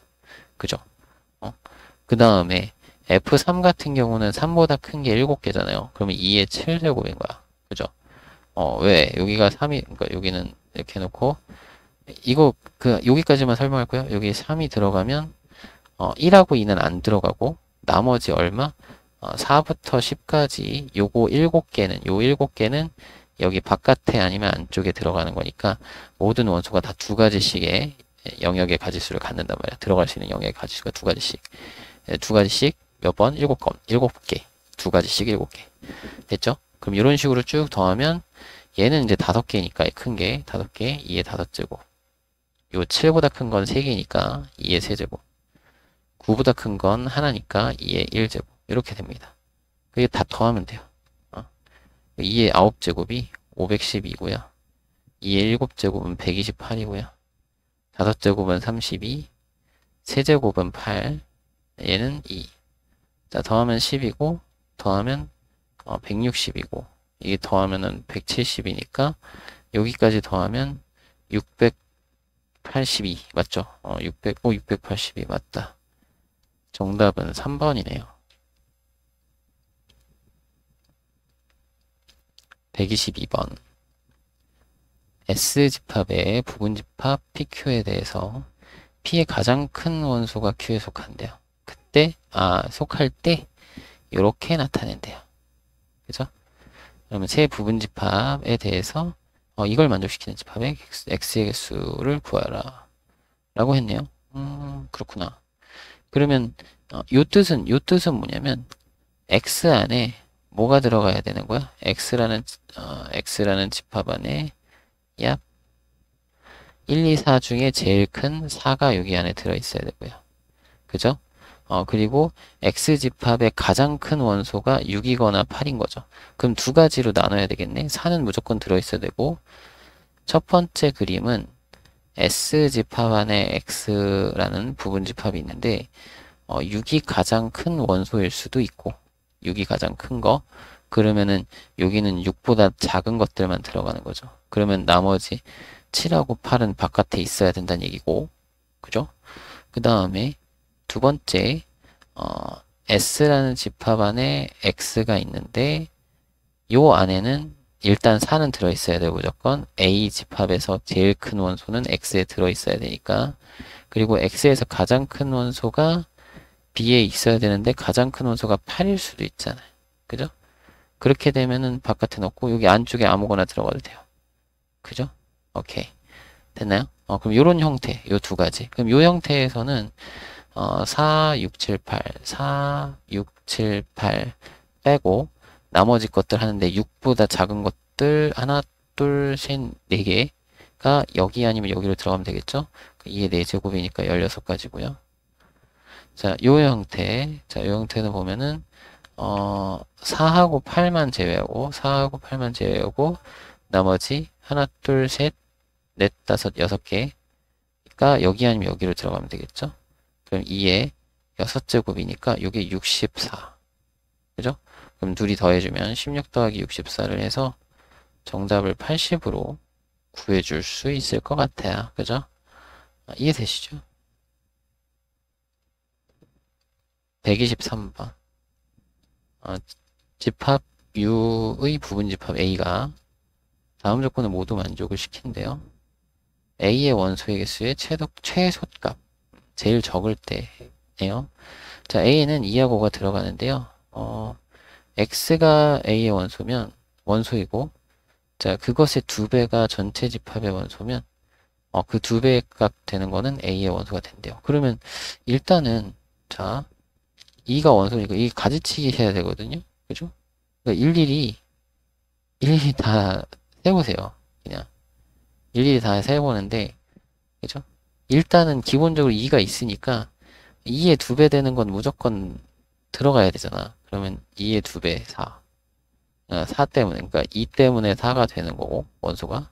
그죠? 그 다음에 F3 같은 경우는 3보다 큰 게 7개잖아요. 그러면 2의 7제곱인 거야. 그죠? 왜? 여기가 3이, 그러니까 여기는 이렇게 해놓고 이거 여기까지만 설명할 거예요. 여기 3이 들어가면 1하고 2는 안 들어가고 나머지 얼마? 4부터 10까지 요거 7개는 여기 바깥에 아니면 안쪽에 들어가는 거니까 모든 원소가 다 두 가지씩의 영역의 가지수를 갖는단 말이야. 들어갈 수 있는 영역의 가지수가 두 가지씩. 두 가지씩 몇 번? 7개. 두 가지씩 7개. 됐죠? 그럼 이런 식으로 쭉 더하면 얘는 이제 5개니까 큰 게 5개, 2의 5제곱. 요 7보다 큰 건 3개니까 2의 3제곱. 9보다 큰 건 하나니까 2의 1제곱. 이렇게 됩니다. 그게 다 더하면 돼요. 2의 9제곱이 512고요. 2의 7제곱은 128이고요. 5제곱은 32, 세제곱은 8, 얘는 2. 자, 더하면 10이고, 더하면 160이고, 이게 더하면은 170이니까, 여기까지 더하면 682, 맞죠? 682 맞다. 정답은 3번이네요. 122번. S집합의 부분집합 PQ에 대해서 P의 가장 큰 원소가 Q에 속한대요. 속할 때 이렇게 나타낸대요. 그죠? 그러면 세 부분집합에 대해서 이걸 만족시키는 집합의 X의 개수를 구하라 라고 했네요. 그렇구나. 그러면 요 뜻은 뭐냐면 X 안에 뭐가 들어가야 되는 거야? X라는 집합 안에 약 1, 2, 4 중에 제일 큰 4가 여기 안에 들어있어야 되고요. 그죠? 그리고 X집합의 가장 큰 원소가 6이거나 8인 거죠. 그럼 두 가지로 나눠야 되겠네. 4는 무조건 들어있어야 되고, 첫 번째 그림은 S집합 안에 X라는 부분집합이 있는데, 6이 가장 큰 원소일 수도 있고, 6이 가장 큰 거, 그러면은 여기는 6보다 작은 것들만 들어가는 거죠. 그러면 나머지 7하고 8은 바깥에 있어야 된다는 얘기고, 그죠? 그 다음에 두 번째, S라는 집합 안에 X가 있는데, 요 안에는 일단 4는 들어있어야 되고 무조건 A 집합에서 제일 큰 원소는 X에 들어있어야 되니까, 그리고 X에서 가장 큰 원소가 B에 있어야 되는데 가장 큰 원소가 8일 수도 있잖아요. 그죠? 그렇게 되면은 바깥에 넣고 여기 안쪽에 아무거나 들어가도 돼요. 그죠? 오케이. 됐나요? 그럼 요런 형태, 요 두 가지. 그럼 요 형태에서는 4, 6, 7, 8, 4, 6, 7, 8 빼고 나머지 것들 하는데 6보다 작은 것들 하나, 둘, 셋, 네 개가 여기 아니면 여기로 들어가면 되겠죠? 2의 4제곱이니까 16가지고요. 자, 요 형태는 보면은 4하고 8만 제외하고 나머지 하나, 둘, 셋, 넷, 다섯, 6개가 여기 아니면 여기로 들어가면 되겠죠? 그럼 2의 6제곱이니까 이게 64. 그죠? 그럼 둘이 더해주면 16 더하기 64를 해서 정답을 80으로 구해줄 수 있을 것 같아요. 그죠? 이해되시죠? 123번. 집합 U의 부분집합 A가 다음 조건을 모두 만족을 시킨대요. A의 원소의 개수의 최소값. 제일 적을 때예요. 자, A는 2하고 5가 들어가는데요. X가 A의 원소이고, 자, 그것의 2배가 전체 집합의 원소면, 그 2배 값 되는 거는 A의 원소가 된대요. 그러면, 일단은, 자, 2가 원소니까 이 가지치기 해야 되거든요. 그죠? 그러니까 일일이 다 세보세요. 그냥. 일일이 다 세보는데, 그죠? 일단은 기본적으로 2가 있으니까 2의 2배 되는 건 무조건 들어가야 되잖아. 그러면 2의 2배 4. 4 때문에, 그러니까 2 때문에 4가 되는 거고, 원소가.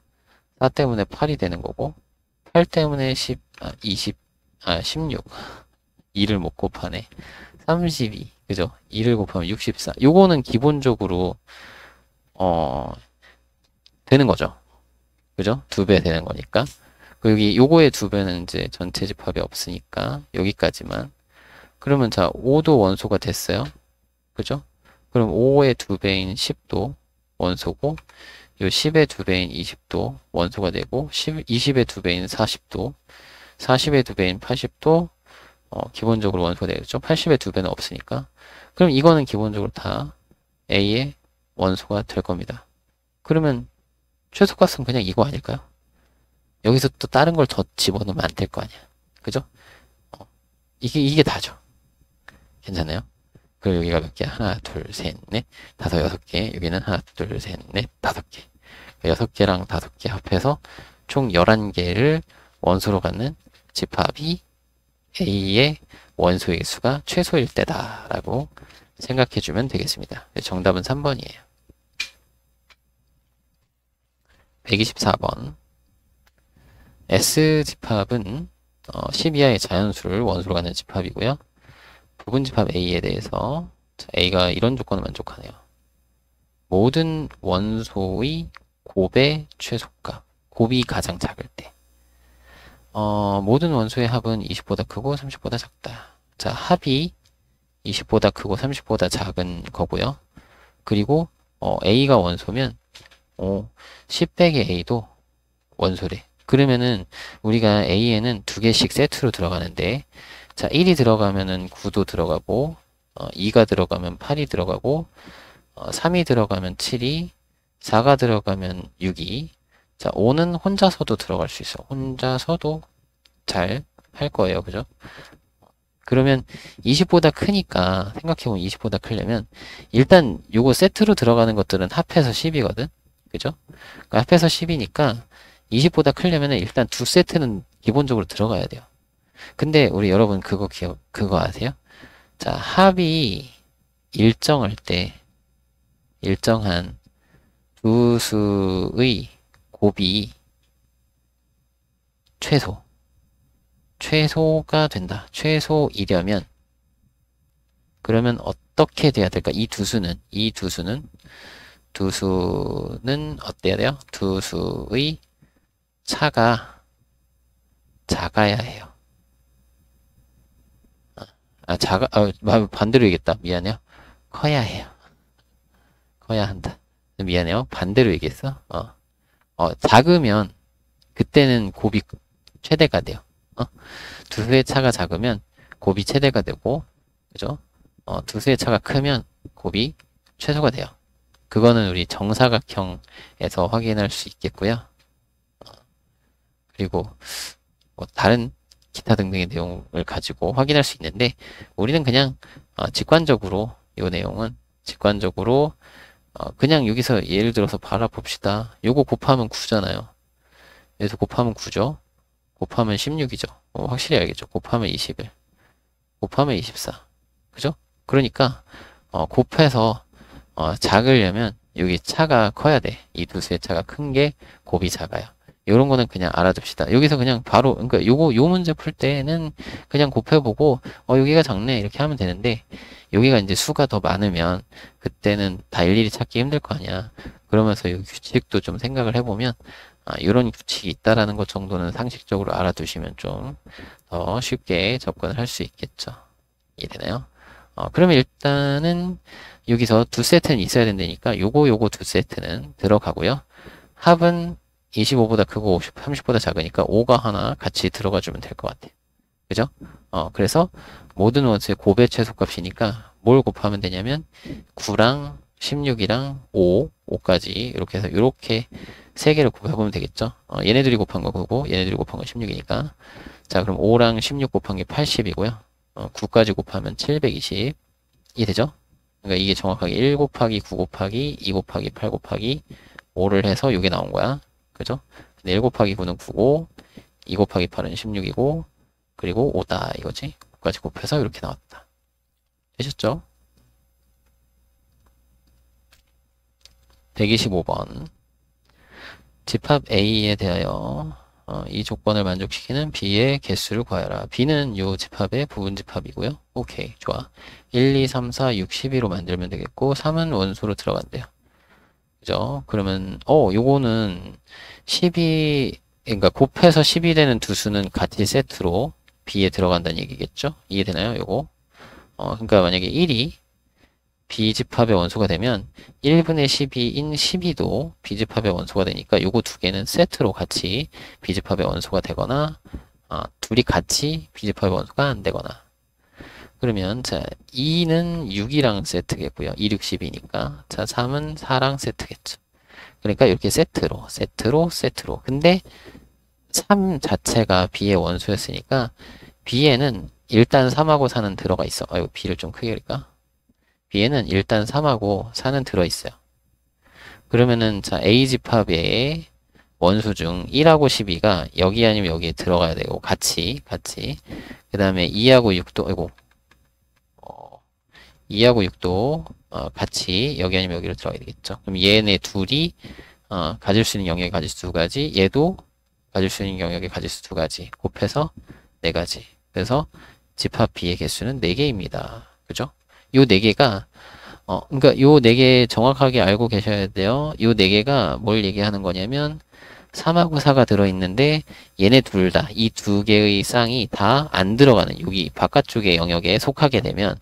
4 때문에 8이 되는 거고, 8 때문에 16. 2를 못 곱하네. 32. 그죠? 2를 곱하면 64. 요거는 기본적으로, 되는 거죠. 그죠? 2배 되는 거니까. 여기 요거의 2배는 이제 전체 집합이 없으니까 여기까지만. 그러면 자 5도 원소가 됐어요. 그죠? 그럼 5의 2배인 10도 원소고 요 10의 2배인 20도 원소가 되고 20의 2배인 40도 40의 2배인 80도 기본적으로 원소가 되겠죠. 80의 2배는 없으니까. 그럼 이거는 기본적으로 다 A의 원소가 될 겁니다. 그러면 최소값은 그냥 이거 아닐까요? 여기서 또 다른 걸 더 집어넣으면 안 될 거 아니야. 그죠? 이게 다죠. 괜찮아요? 그리고 여기가 몇 개야? 하나, 둘, 셋, 넷, 다섯, 6개. 여기는 하나, 둘, 셋, 넷, 5개. 6개랑 5개 합해서 총 11개를 원소로 갖는 집합이 A의 원소의 수가 최소일 때다라고 생각해주면 되겠습니다. 정답은 3번이에요. 124번. S집합은 10 이하의 자연수를 원소로 갖는 집합이고요. 부분집합 A에 대해서 A가 이런 조건을 만족하네요. 모든 원소의 곱의 최소값, 곱이 가장 작을 때 모든 원소의 합은 20보다 크고 30보다 작다. 자, 합이 20보다 크고 30보다 작은 거고요. 그리고 A가 원소면 10 빼기 A도 원소래. 그러면은 우리가 A에는 두 개씩 세트로 들어가는데, 자, 1이 들어가면은 9도 들어가고 2가 들어가면 8이 들어가고 3이 들어가면 7이, 4가 들어가면 6이, 자, 5는 혼자서도 들어갈 수 있어. 혼자서도 잘 할 거예요. 그죠? 그러면 20보다 크니까, 생각해보면 20보다 크려면, 일단 요거 세트로 들어가는 것들은 합해서 10이거든? 그죠? 그러니까 합해서 10이니까 20보다 크려면 일단 두 세트는 기본적으로 들어가야 돼요. 근데 우리 여러분 그거 아세요? 자, 합이 일정할 때, 일정한 두 수의 곱이 최소가 된다. 최소이려면, 그러면 어떻게 돼야 될까? 두 수는 어때야 돼요? 두 수의 차가 작아야 해요. 반대로 얘기했다. 미안해요. 커야 해요. 커야 한다. 미안해요. 반대로 얘기했어. 작으면, 그때는 곱이 최대가 돼요. 두 수의 차가 작으면 곱이 최대가 되고, 그죠? 두 수의 차가 크면 곱이 최소가 돼요. 그거는 우리 정사각형에서 확인할 수 있겠고요. 그리고 다른 기타 등등의 내용을 가지고 확인할 수 있는데, 우리는 그냥 직관적으로, 이 내용은 직관적으로 그냥 여기서 예를 들어서 바라봅시다. 요거 곱하면 9잖아요. 여기서 곱하면 9죠. 곱하면 16이죠. 확실히 알겠죠. 곱하면 21, 곱하면 24. 그죠? 그러니까 곱해서 작으려면 여기 차가 커야 돼. 이 두 수의 차가 큰 게 곱이 작아요. 이런 거는 그냥 알아둡시다. 여기서 그냥 바로, 그러니까 요 문제 풀 때는 그냥 곱해보고, 여기가 작네. 이렇게 하면 되는데, 여기가 이제 수가 더 많으면, 그때는 다 일일이 찾기 힘들 거 아니야. 그러면서 이 규칙도 좀 생각을 해보면, 이런 규칙이 있다라는 것 정도는 상식적으로 알아두시면 좀 더 쉽게 접근을 할 수 있겠죠. 이해되나요? 그러면 일단은 여기서 두 세트는 있어야 된다니까 요거 두 세트는 들어가고요. 합은 25보다 크고 50, 30보다 작으니까 5가 하나 같이 들어가 주면 될 것 같아요. 그죠? 그래서 모든 원수의 곱의 최소값이니까 뭘 곱하면 되냐면 9랑 16이랑 5까지 이렇게 해서 이렇게 세 개를 곱해보면 되겠죠? 얘네들이 곱한 거 그거고 얘네들이 곱한 거 16이니까, 자, 그럼 5랑 16 곱한 게 80이고요. 9까지 곱하면 720. 이해되죠? 그러니까 이게 정확하게 1 곱하기 9 곱하기 2 곱하기 8 곱하기 5를 해서 이게 나온 거야. 그죠? 근데 1 곱하기 9는 9고 2 곱하기 8은 16이고 그리고 5다 이거지. 9까지 곱해서 이렇게 나왔다. 되셨죠? 125번. 집합 A에 대하여 이 조건을 만족시키는 B의 개수를 구하여라. B는 요 집합의 부분집합이고요. 오케이, 좋아. 1, 2, 3, 4, 6, 12로 만들면 되겠고 3은 원소로 들어간대요. 그죠? 그러면 요거는 12, 그러니까 곱해서 10이 되는 두 수는 같이 세트로 B에 들어간다는 얘기겠죠? 이해되나요? 요거? 그러니까 만약에 1이 B집합의 원소가 되면 1분의 12인 12도 B집합의 원소가 되니까 요거 두 개는 세트로 같이 B집합의 원소가 되거나 둘이 같이 B집합의 원소가 안 되거나. 그러면 자 2는 6이랑 세트겠고요. 2, 6, 12니까. 자 3은 4랑 세트겠죠. 그러니까 이렇게 세트로. 근데 3 자체가 B의 원소였으니까 B에는 일단 3하고 4는 들어가 있어. 이거 B를 좀 크게 그릴까? B에는 일단 3하고 4는 들어있어요. 그러면은 자 A집합의 원수 중 1하고 12가 여기 아니면 여기에 들어가야 되고 같이 그 다음에 2하고 6도 2하고 6도 같이 여기 아니면 여기로 들어가야 되겠죠. 그럼 얘네 둘이 가질 수 있는 영역이 가질 수 두 가지, 얘도 가질 수 있는 영역이 가질 수 두 가지 곱해서 네 가지. 그래서 집합 B의 개수는 4개입니다. 그죠? 요 4개가 그러니까 요 4개 정확하게 알고 계셔야 돼요. 요 4개가 뭘 얘기하는 거냐면 3하고 4가 들어있는데 얘네 둘 다, 이 두 개의 쌍이 다 안 들어가는 여기 바깥쪽의 영역에 속하게 되면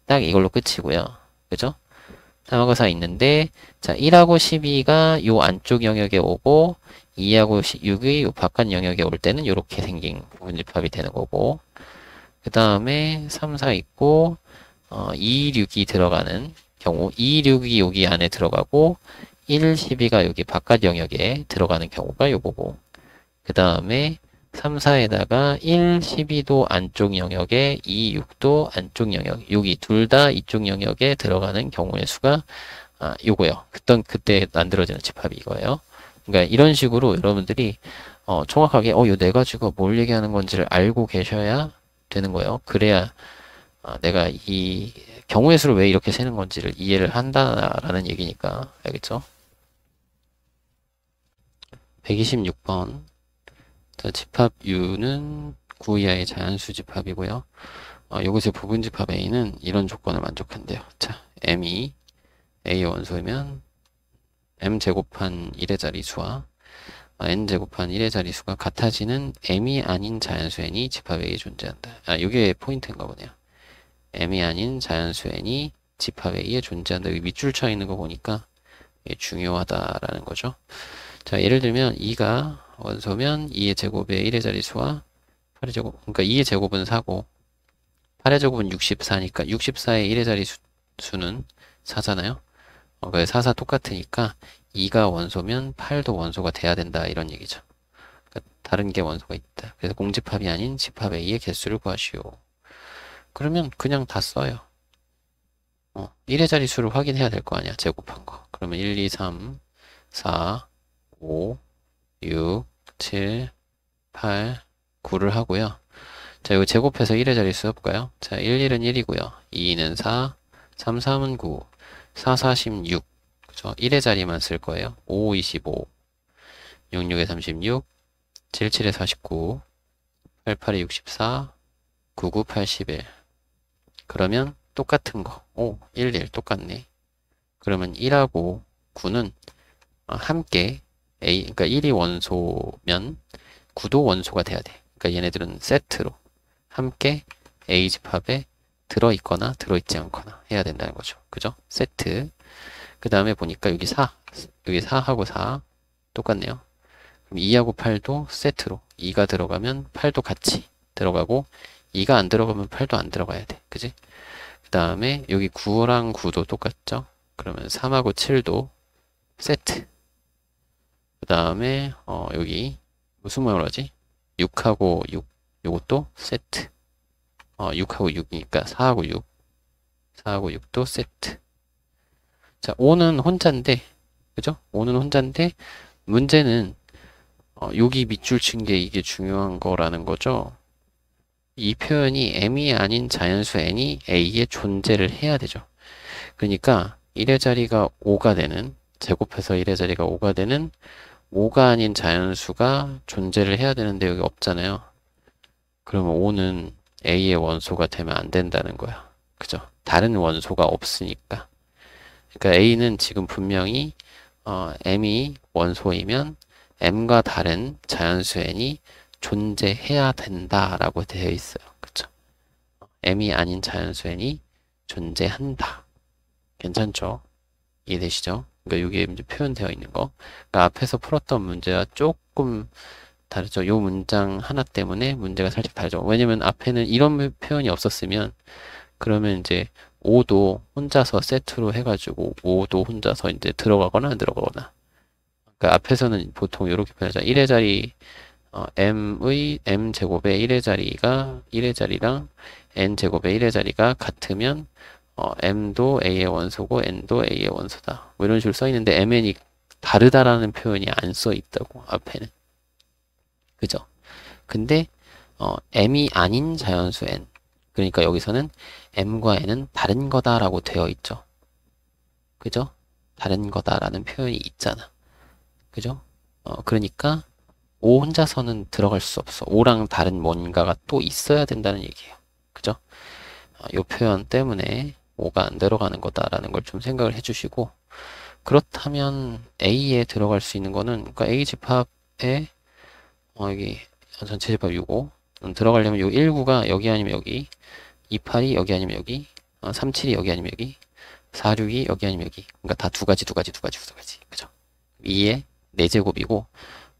딱 이걸로 끝이고요. 그죠? 3하고 4 있는데 자 1하고 12가 요 안쪽 영역에 오고 2하고 6이 요 바깥 영역에 올 때는 이렇게 생긴 부분집합이 되는 거고 그 다음에 3, 4 있고 2, 6이 들어가는 경우 2, 6이 여기 안에 들어가고 1, 12가 여기 바깥 영역에 들어가는 경우가 요거고 그 다음에 3, 4에다가 1, 12도 안쪽 영역에 2, 6도 안쪽 영역 여기 둘 다 이쪽 영역에 들어가는 경우의 수가 요거요. 그때 만들어지는 집합이 이거예요. 그러니까 이런 식으로 여러분들이 정확하게 요 네 가지가 뭘 얘기하는 건지를 알고 계셔야 되는 거예요. 그래야 내가 이 경우의 수를 왜 이렇게 세는 건지를 이해를 한다라는 얘기니까 알겠죠? 126번 자, 집합 U는 9 이하의 자연수 집합이고요. 요것의 부분집합 A는 이런 조건을 만족한대요. 자, M이 A의 원소이면 M제곱한 1의 자리수와 N제곱한 1의 자리수가 같아지는 M이 아닌 자연수 N이 집합 A에 존재한다. 이게 포인트인가 보네요. M이 아닌 자연수 N이 집합 A에 존재한다. 여기 밑줄 쳐 있는 거 보니까 이게 중요하다라는 거죠. 자, 예를 들면 2가 원소면 2의 제곱에 1의 자리수와 8의 제곱, 그러니까 2의 제곱은 4고 8의 제곱은 64니까 64의 1의 자리수는 4잖아요. 그래서 4, 4 똑같으니까 2가 원소면 8도 원소가 돼야 된다 이런 얘기죠. 그러니까 다른 게 원소가 있다. 그래서 공집합이 아닌 집합 A의 개수를 구하시오. 그러면 그냥 다 써요. 1의 자리수를 확인해야 될 거 아니야. 제곱한 거. 그러면 1, 2, 3, 4, 5, 6, 7, 8, 9를 하고요. 자, 이거 제곱해서 1의 자리수 해볼까요? 자, 1, 1은 1이고요. 2, 2는 4, 3, 3은 9, 4, 4, 16. 그죠? 1의 자리만 쓸 거예요. 5, 25, 6, 6에 36, 7, 7에 49, 8, 8에 64, 9, 9, 81. 그러면 똑같은 거. 1, 1 똑같네. 그러면 1하고 9는 함께 그러니까 1이 원소면 9도 원소가 돼야 돼. 그러니까 얘네들은 세트로 함께 A 집합에 들어있거나 들어있지 않거나 해야 된다는 거죠. 그죠? 세트. 그 다음에 보니까 여기 4하고 4 똑같네요. 그럼 2하고 8도 세트로 2가 들어가면 8도 같이 들어가고 2가 안 들어가면 8도 안 들어가야 돼. 그지? 그 다음에 여기 9랑 9도 똑같죠? 그러면 3하고 7도 세트. 그 다음에 여기 무슨 말로 하지? 6하고 6 요것도 세트. 6하고 6이니까 4하고 6 4하고 6도 세트. 자, 5는 혼자인데 그죠? 5는 혼자인데 문제는 여기 밑줄 친 게 이게 중요한 거라는 거죠. 이 표현이 M이 아닌 자연수 N이 A에 존재를 해야 되죠. 그러니까 1의 자리가 5가 되는 제곱해서 1의 자리가 5가 되는 5가 아닌 자연수가 존재를 해야 되는데 여기 없잖아요. 그러면 5는 A의 원소가 되면 안 된다는 거야. 그죠? 다른 원소가 없으니까. 그러니까 A는 지금 분명히 M이 원소이면 M과 다른 자연수 N이 존재해야 된다라고 되어 있어요. 그쵸? M이 아닌 자연수 N이 존재한다. 괜찮죠? 이해되시죠? 그러니까 이게 이제 표현되어 있는 거. 그러니까 앞에서 풀었던 문제와 조금 다르죠. 요 문장 하나 때문에 문제가 살짝 다르죠. 왜냐면 앞에는 이런 표현이 없었으면 그러면 이제 5도 혼자서 세트로 해가지고 5도 혼자서 이제 들어가거나 안 들어가거나. 그러니까 앞에서는 보통 이렇게 표현하죠. 1의 자리 m제곱의 1의 자리가 1의 자리랑 n제곱의 1의 자리가 같으면 m도 a의 원소고 n도 a의 원소다. 뭐 이런 식으로 써 있는데 mn이 다르다라는 표현이 안 써 있다고 앞에는. 그죠? 근데 m이 아닌 자연수 n. 그러니까 여기서는 m과 n은 다른 거다라고 되어 있죠. 그죠? 다른 거다라는 표현이 있잖아. 그죠? 그러니까 5 혼자서는 들어갈 수 없어. 5랑 다른 뭔가가 또 있어야 된다는 얘기예요. 그죠? 이 표현 때문에 5가 안 들어가는 거다라는 걸 좀 생각을 해주시고 그렇다면 A에 들어갈 수 있는 거는 그러니까 A 집합 여기 전체 집합 65. 들어가려면 요 19가 여기 아니면 여기, 28이 여기 아니면 여기, 37이 여기 아니면 여기, 46이 여기 아니면 여기. 그러니까 다 두 가지. 그죠? 2의 4제곱이고,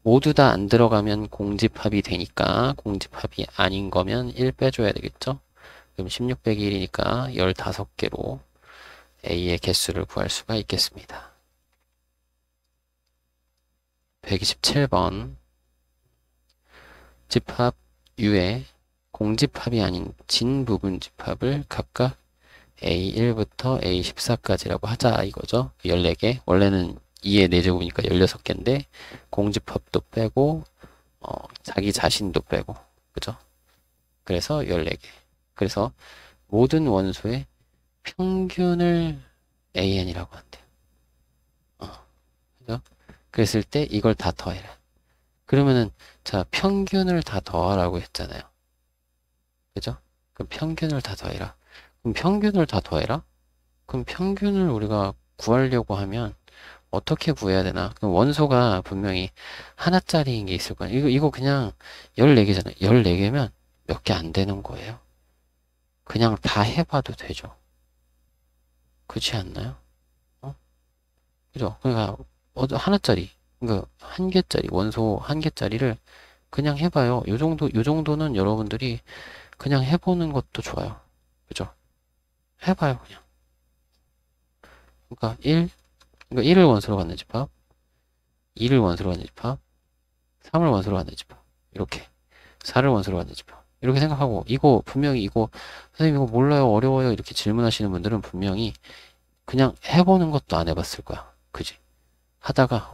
모두 다 안 들어가면 공집합이 되니까, 공집합이 아닌 거면 1 빼줘야 되겠죠? 그럼 16 빼기 1이니까 15개로 A의 개수를 구할 수가 있겠습니다. 127번. 집합 U의 공집합이 아닌 진부분 집합을 각각 A1부터 A14까지라고 하자 이거죠. 14개. 원래는 2의 4제곱이니까 16개인데 공집합도 빼고 자기 자신도 빼고 그죠? 그래서 14개. 그래서 모든 원소의 평균을 AN이라고 한대요. 그죠? 그랬을 때 이걸 다 더해라. 그러면은 자 평균을 다 더하라고 했잖아요. 그죠? 그럼 평균을 다 더해라. 그럼 평균을 다 더해라? 그럼 평균을 우리가 구하려고 하면 어떻게 구해야 되나? 그럼 원소가 분명히 하나짜리인 게 있을 거야. 이거 그냥 14개잖아요. 14개면 몇 개 안 되는 거예요. 그냥 다 해봐도 되죠. 그렇지 않나요? 그죠? 그러니까 하나짜리, 그러니까 한 개짜리, 원소 한 개짜리를 그냥 해봐요. 요 정도는 여러분들이 그냥 해보는 것도 좋아요. 그죠? 해봐요, 그냥. 그러니까 1을 원소로 갖는 집합, 2를 원소로 갖는 집합, 3을 원소로 갖는 집합, 이렇게. 4를 원소로 갖는 집합. 이렇게 생각하고, 분명히 선생님 이거 몰라요, 어려워요, 이렇게 질문하시는 분들은 분명히 그냥 해보는 것도 안 해봤을 거야. 그지? 하다가,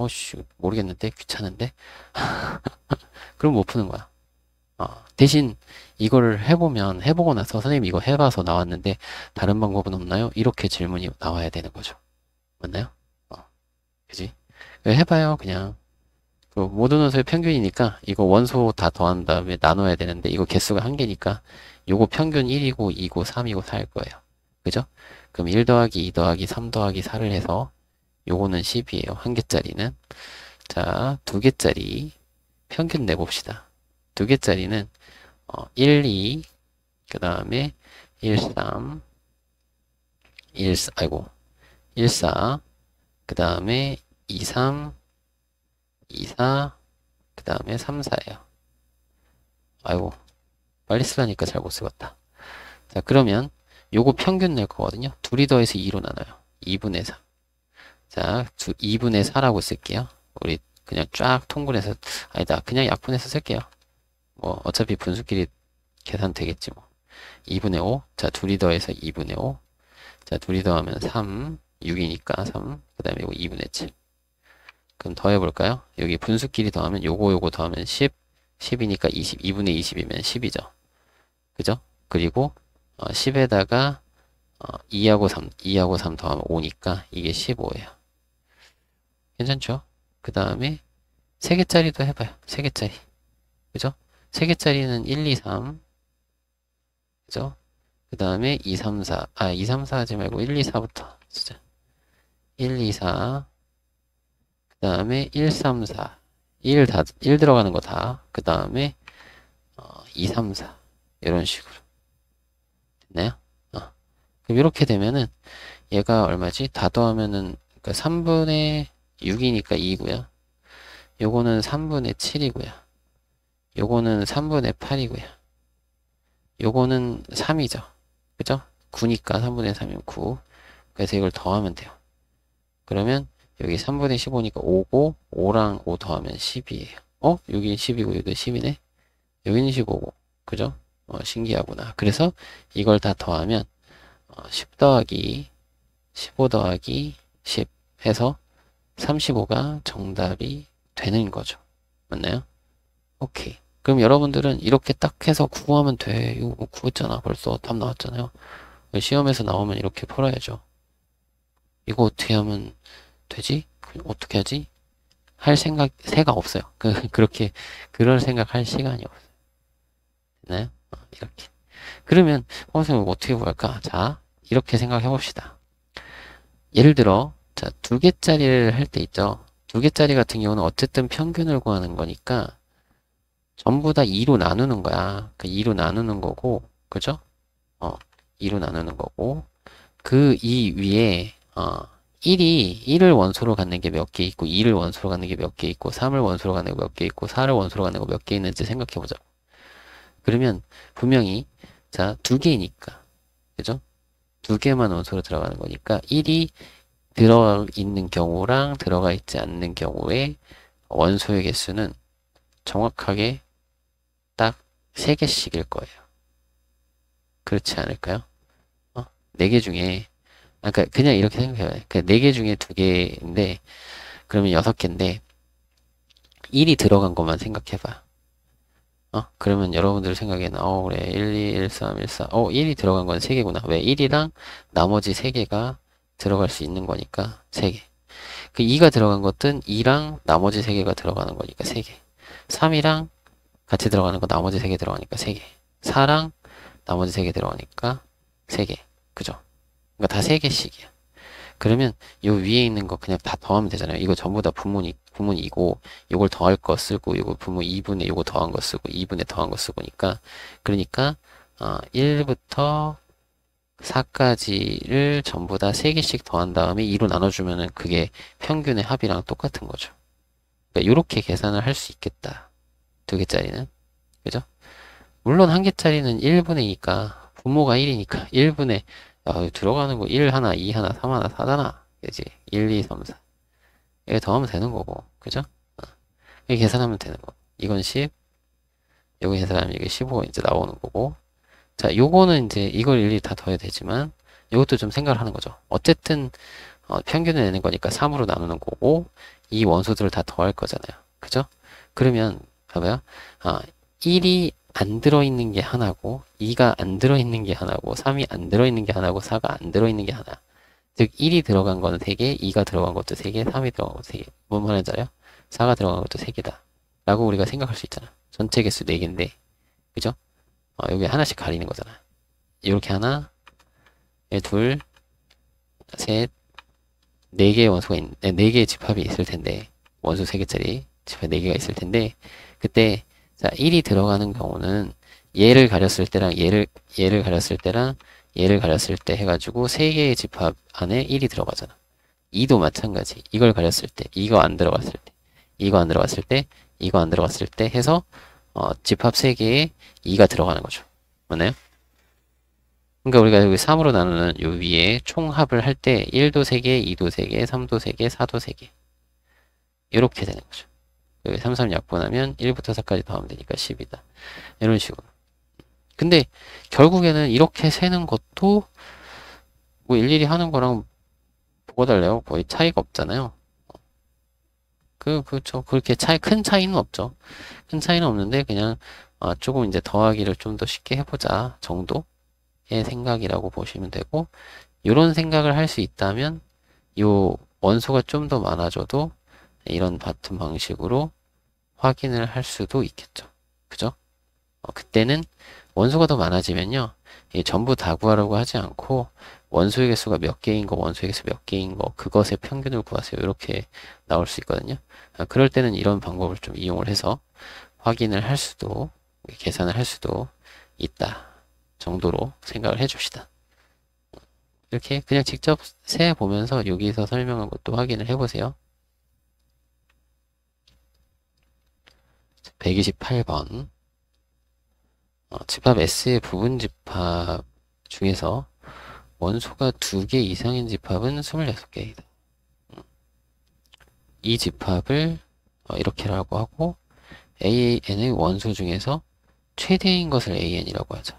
모르겠는데, 귀찮은데? 그럼 못 푸는 거야. 대신 이거를 해보고 나서 선생님 이거 해봐서 나왔는데 다른 방법은 없나요? 이렇게 질문이 나와야 되는 거죠. 맞나요? 그지? 해봐요, 그냥. 그 모든 원소의 평균이니까 이거 원소 다 더한 다음에 나눠야 되는데 이거 개수가 한 개니까 요거 평균 1이고 2고 3이고 4일 거예요. 그죠? 그럼 1 더하기 2 더하기 3 더하기 4를 해서 요거는 10이에요. 한 개짜리는. 자, 두 개짜리 평균 내봅시다. 두 개짜리는 1, 2, 그 다음에 1, 3, 1, 4, 1, 4, 그 다음에 2, 3, 2, 4, 그 다음에 3, 4예요. 빨리 쓰라니까 잘 못 쓰겠다. 자, 그러면 요거 평균 낼 거거든요. 둘이 더해서 2로 나눠요. 2분의 4. 자, 2분의 4라고 쓸게요. 우리 그냥 쫙 통분해서, 아니다. 그냥 약분해서 쓸게요. 뭐, 어차피 분수끼리 계산 되겠지, 뭐. 2분의 5. 자, 둘이 더해서 2분의 5. 자, 둘이 더하면 3. 6이니까 3. 그 다음에 이거 2분의 7. 그럼 더해볼까요? 여기 분수끼리 더하면 요거 더하면 10. 10이니까 20. 2분의 20이면 10이죠. 그죠? 그리고 10에다가 2하고 3 더하면 5니까 이게 15예요. 괜찮죠? 그 다음에 3개짜리도 해봐요. 3개짜리. 그죠? 3개짜리는 1, 2, 3. 그죠? 그 다음에 2, 3, 4. 2, 3, 4 하지 말고 1, 2, 4부터. 진짜. 1, 2, 4. 그 다음에 1, 3, 4. 1 들어가는 거 다. 그 다음에 2, 3, 4. 이런 식으로. 됐나요? 그럼 이렇게 되면은 얘가 얼마지? 다 더하면은 그러니까 3분의 6이니까 2고요. 요거는 3분의 7이고요. 요거는 3분의 8이고요. 요거는 3이죠. 그죠? 9니까 3분의 3이면 9. 그래서 이걸 더하면 돼요. 그러면 여기 3분의 15니까 5고 5랑 5 더하면 10이에요. 여기는 10이고 여기도 10이네. 여기는 15고. 그죠? 신기하구나. 그래서 이걸 다 더하면 10 더하기 15 더하기 10 해서 35가 정답이 되는 거죠. 맞나요? 오케이. 그럼 여러분들은 이렇게 딱 해서 구하면 돼. 이거 구했잖아. 벌써 답 나왔잖아요. 시험에서 나오면 이렇게 풀어야죠. 이거 어떻게 하면 되지? 어떻게 하지? 할 새가 없어요. 그렇게, 그럴 생각 할 시간이 없어요. 됐나요? 이렇게. 그러면, 선생님, 어떻게 구할까? 자, 이렇게 생각해 봅시다. 예를 들어, 자, 2개짜리를 할 때 있죠? 두 개짜리 같은 경우는 어쨌든 평균을 구하는 거니까 전부 다 2로 나누는 거야. 그 2로 나누는 거고, 그죠? 2로 나누는 거고, 그 2 위에, 1을 원소로 갖는 게 몇 개 있고, 2를 원소로 갖는 게 몇 개 있고, 3을 원소로 갖는 게 몇 개 있고, 4를 원소로 갖는 거 몇 개 있는지 생각해 보자. 그러면 분명히, 자, 두 개이니까, 그죠? 두 개만 원소로 들어가는 거니까, 1이 들어있는 경우랑 들어가 있지 않는 경우에 원소의 개수는 정확하게 딱 3개씩일 거예요. 그렇지 않을까요? 4개 중에, 그러니까 그냥 이렇게 생각해봐요. 그 4개 중에 2개인데, 그러면 6개인데, 1이 들어간 것만 생각해봐. 그러면 여러분들 생각에는, 그래, 1, 2, 1, 3, 1, 4. 1이 들어간 건 3개구나. 왜? 1이랑 나머지 3개가 들어갈 수 있는 거니까 3개. 그 2가 들어간 것은 2랑 나머지 3개가 들어가는 거니까 3개. 3이랑 같이 들어가는 거 나머지 3개 들어가니까 3개. 4랑 나머지 3개 들어가니까 3개. 그죠? 그러니까 다 3개씩이야. 그러면 요 위에 있는 거 그냥 다 더하면 되잖아요. 이거 전부 다 부문이고 요걸 더할 거 쓰고 요거 부문 2분의 요거 더한 거 쓰고 2분의 더한 거 쓰고니까 그러니까 1부터 4까지를 전부 다 3개씩 더한 다음에 2로 나눠주면은 그게 평균의 합이랑 똑같은 거죠. 그러니까 요렇게 계산을 할 수 있겠다. 두 개짜리는. 그죠? 물론 한 개짜리는 1분의 2니까 분모가 1이니까 1분의 들어가는 거 1 하나, 2 하나, 3 하나, 4잖아. 그지? 1, 2, 3, 4. 이게 더하면 되는 거고. 그죠? 이게 계산하면 되는 거. 이건 10, 여기 계산하면 이게 15 이제 나오는 거고. 자, 요거는 이제 이걸 일일이 다 더해야 되지만 요것도 좀 생각을 하는 거죠. 어쨌든 평균을 내는 거니까 3으로 나누는 거고 이 원소들을 다 더할 거잖아요. 그죠? 그러면 봐봐요. 1이 안 들어있는 게 하나고 2가 안 들어있는 게 하나고 3이 안 들어있는 게 하나고 4가 안 들어있는 게 하나. 즉 1이 들어간 거는 3개, 2가 들어간 것도 3개, 3이 들어간 것도 3개. 뭔 말인지 알아요? 4가 들어간 것도 3개다. 라고 우리가 생각할 수 있잖아. 전체 개수 4개인데 그죠? 여기 하나씩 가리는 거잖아. 이렇게 하나, 둘, 셋, 4개의 원소가 있, 4개의 집합이 있을 텐데, 원소 3개짜리 집합 4개가 있을 텐데, 그때, 자, 1이 들어가는 경우는 얘를 가렸을 때랑 얘를 가렸을 때랑 얘를 가렸을 때 해가지고 3개의 집합 안에 1이 들어가잖아. 2도 마찬가지. 이걸 가렸을 때, 이거 안 들어갔을 때, 이거 안 들어갔을 때, 이거 안 들어갔을 때 해서, 집합 3개에 2가 들어가는 거죠. 맞나요? 그러니까 우리가 여기 3으로 나누는 요 위에 총합을 할 때 1도 3개, 2도 3개, 3도 3개, 4도 3개. 이렇게 되는 거죠. 여기 3, 3 약분하면 1부터 4까지 더하면 되니까 10이다. 이런 식으로. 근데 결국에는 이렇게 세는 것도 뭐 일일이 하는 거랑 보고 달래요. 거의 차이가 없잖아요. 그렇죠. 그렇게 큰 차이는 없죠. 큰 차이는 없는데 그냥 조금 이제 더하기를 좀 더 쉽게 해보자 정도의 생각이라고 보시면 되고 이런 생각을 할 수 있다면 요 원소가 좀 더 많아져도 이런 같은 방식으로 확인을 할 수도 있겠죠. 그죠? 그때는 원소가 더 많아지면요. 전부 다 구하라고 하지 않고 원소의 개수가 몇 개인 거, 원소의 개수 몇 개인 거, 그것의 평균을 구하세요. 이렇게 나올 수 있거든요. 그럴 때는 이런 방법을 좀 이용을 해서 확인을 할 수도, 계산을 할 수도 있다 정도로 생각을 해줍시다. 이렇게 그냥 직접 세 보면서 여기서 설명한 것도 확인을 해보세요. 128번. 집합 S의 부분 집합 중에서 원소가 2개 이상인 집합은 26개이다. 이 집합을 이렇게라고 하고 AN의 원소 중에서 최대인 것을 AN이라고 하자.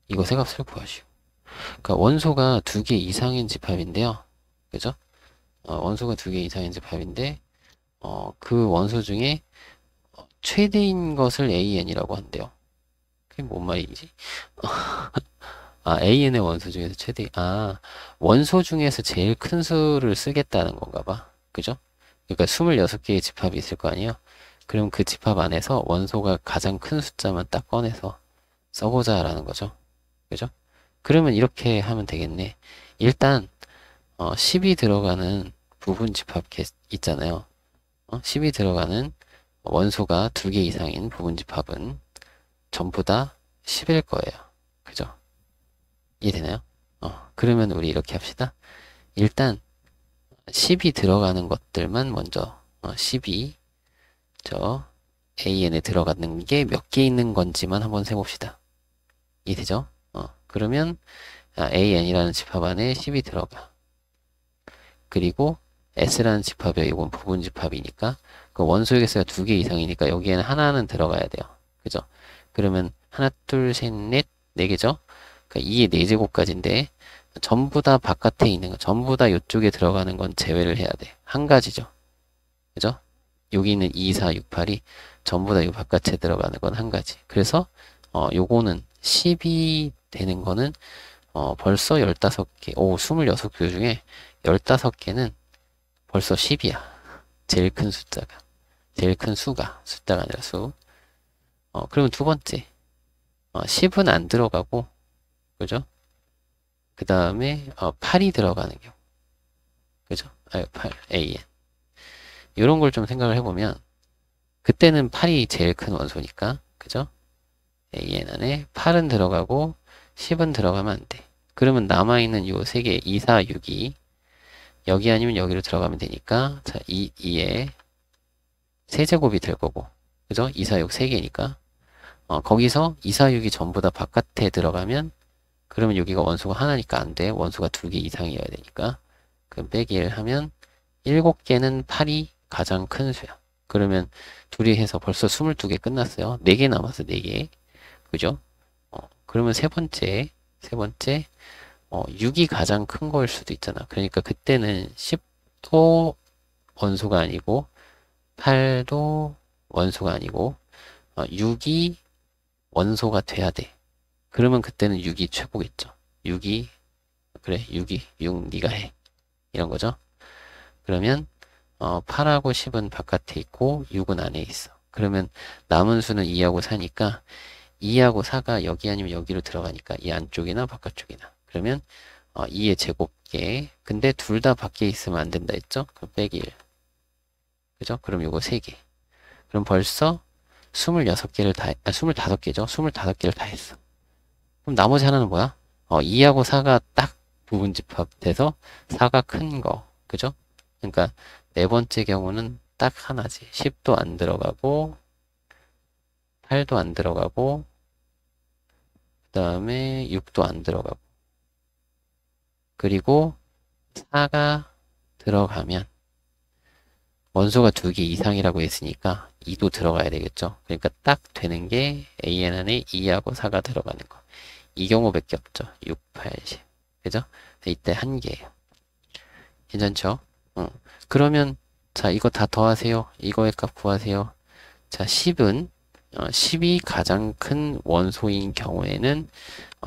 이것의 값을 구하시오. 그러니까 원소가 2개 이상인 집합인데요. 그죠? 원소가 2개 이상인 집합인데 그 원소 중에 최대인 것을 AN이라고 한대요. 그게 뭔 말이지? AN의 원소 중에서 원소 중에서 제일 큰 수를 쓰겠다는 건가 봐. 그죠? 그러니까 26개의 집합이 있을 거 아니에요? 그럼 그 집합 안에서 원소가 가장 큰 숫자만 딱 꺼내서 써보자라는 거죠. 그죠? 그러면 이렇게 하면 되겠네. 일단 10이 들어가는 부분 집합 있잖아요. 10이 들어가는 원소가 2개 이상인 부분 집합은 전부 다 10일 거예요. 그죠? 이해되나요? 그러면 우리 이렇게 합시다. 일단 10이 들어가는 것들만 먼저 10이 저 AN에 들어가는 게 몇 개 있는 건지만 한번 세봅시다. 이해되죠? 그러면 AN이라는 집합 안에 10이 들어가. 그리고 S라는 집합이 이건 부분 집합이니까 그 원소의 개수가 2개 이상이니까 여기에는 하나는 들어가야 돼요. 그죠? 그러면 하나, 둘, 셋, 넷, 4개죠? 그러니까 2의 4제곱까지인데 전부 다 바깥에 있는 거, 전부 다 이쪽에 들어가는 건 제외를 해야 돼. 한 가지죠. 그죠? 여기 있는 2, 4, 6, 8이 전부 다 이 바깥에 들어가는 건 한 가지. 그래서 요거는 10이 되는 거는 벌써 15개, 26교 중에 15개는 벌써 10이야. 제일 큰 숫자가. 제일 큰 숫자가 아니라 수. 그러면 두 번째. 10은 안 들어가고, 그죠? 그 다음에 8이 들어가는 경우. 그죠? 8, AN. 이런 걸 좀 생각을 해보면, 그때는 8이 제일 큰 원소니까, 그죠? AN 안에 8은 들어가고, 10은 들어가면 안 돼. 그러면 남아있는 요 세 개, 2, 4, 6이 여기 아니면 여기로 들어가면 되니까, 자, 2에 세제곱이 될 거고, 그죠? 2, 4, 6 3개니까. 거기서 2, 4, 6이 전부 다 바깥에 들어가면, 그러면 여기가 원소가 하나니까 안 돼. 원소가 2개 이상이어야 되니까. 그럼 빼기 1 하면, 7개는 8이 가장 큰 수야. 그러면 둘이 해서 벌써 22개 끝났어요. 4개 남았어, 4개. 그죠? 그러면 세 번째, 6이 가장 큰 거일 수도 있잖아. 그러니까 그때는 10도 원소가 아니고, 8도 원소가 아니고, 6이 원소가 돼야 돼. 그러면 그때는 6이 최고겠죠. 6이, 그래, 6 네가 해. 이런 거죠. 그러면, 8하고 10은 바깥에 있고, 6은 안에 있어. 그러면 남은 수는 2하고 4니까, 2하고 4가 여기 아니면 여기로 들어가니까, 이 안쪽이나 바깥쪽이나. 그러면, 2의 제곱계. 근데 둘 다 밖에 있으면 안 된다 했죠? 그럼 빼기 1. 그죠? 그럼 요거 3개. 그럼 벌써 26개를 다, 25개죠? 25개를 다 했어. 그럼 나머지 하나는 뭐야? 2하고 4가 딱 부분 집합돼서 4가 큰 거. 그죠? 그러니까 네 번째 경우는 딱 하나지. 10도 안 들어가고, 8도 안 들어가고, 그 다음에 6도 안 들어가고. 그리고 4가 들어가면 원소가 2개 이상이라고 했으니까 2도 들어가야 되겠죠. 그러니까 딱 되는 게 AN 안에 2하고 4가 들어가는 거. 이 경우밖에 없죠. 6, 8, 10. 그죠? 이때 한 개예요. 괜찮죠? 그러면 자, 이거 다 더하세요. 이거의 값 구하세요. 자, 10은 10이 가장 큰 원소인 경우에는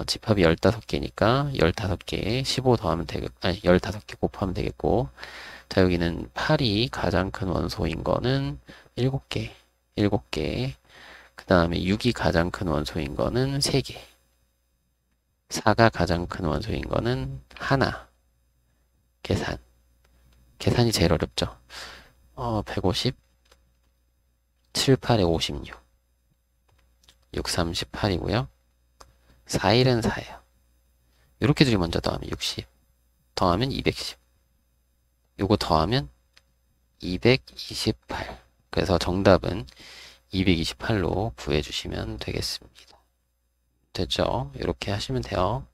집합이 15개니까 15개에 15 더하면 되겠고, 아니 15개 곱하면 되겠고, 자, 여기는 8이 가장 큰 원소인 거는 7개, 7개. 그 다음에 6이 가장 큰 원소인 거는 3개. 4가 가장 큰 원소인 거는 하나. 계산이 제일 어렵죠. 150, 7, 8에 56. 6, 38이고요. 4일은 4예요. 이렇게 둘이 먼저 더하면 60. 더하면 210. 요거 더하면 228. 그래서 정답은 228로 구해주시면 되겠습니다. 됐죠? 이렇게 하시면 돼요.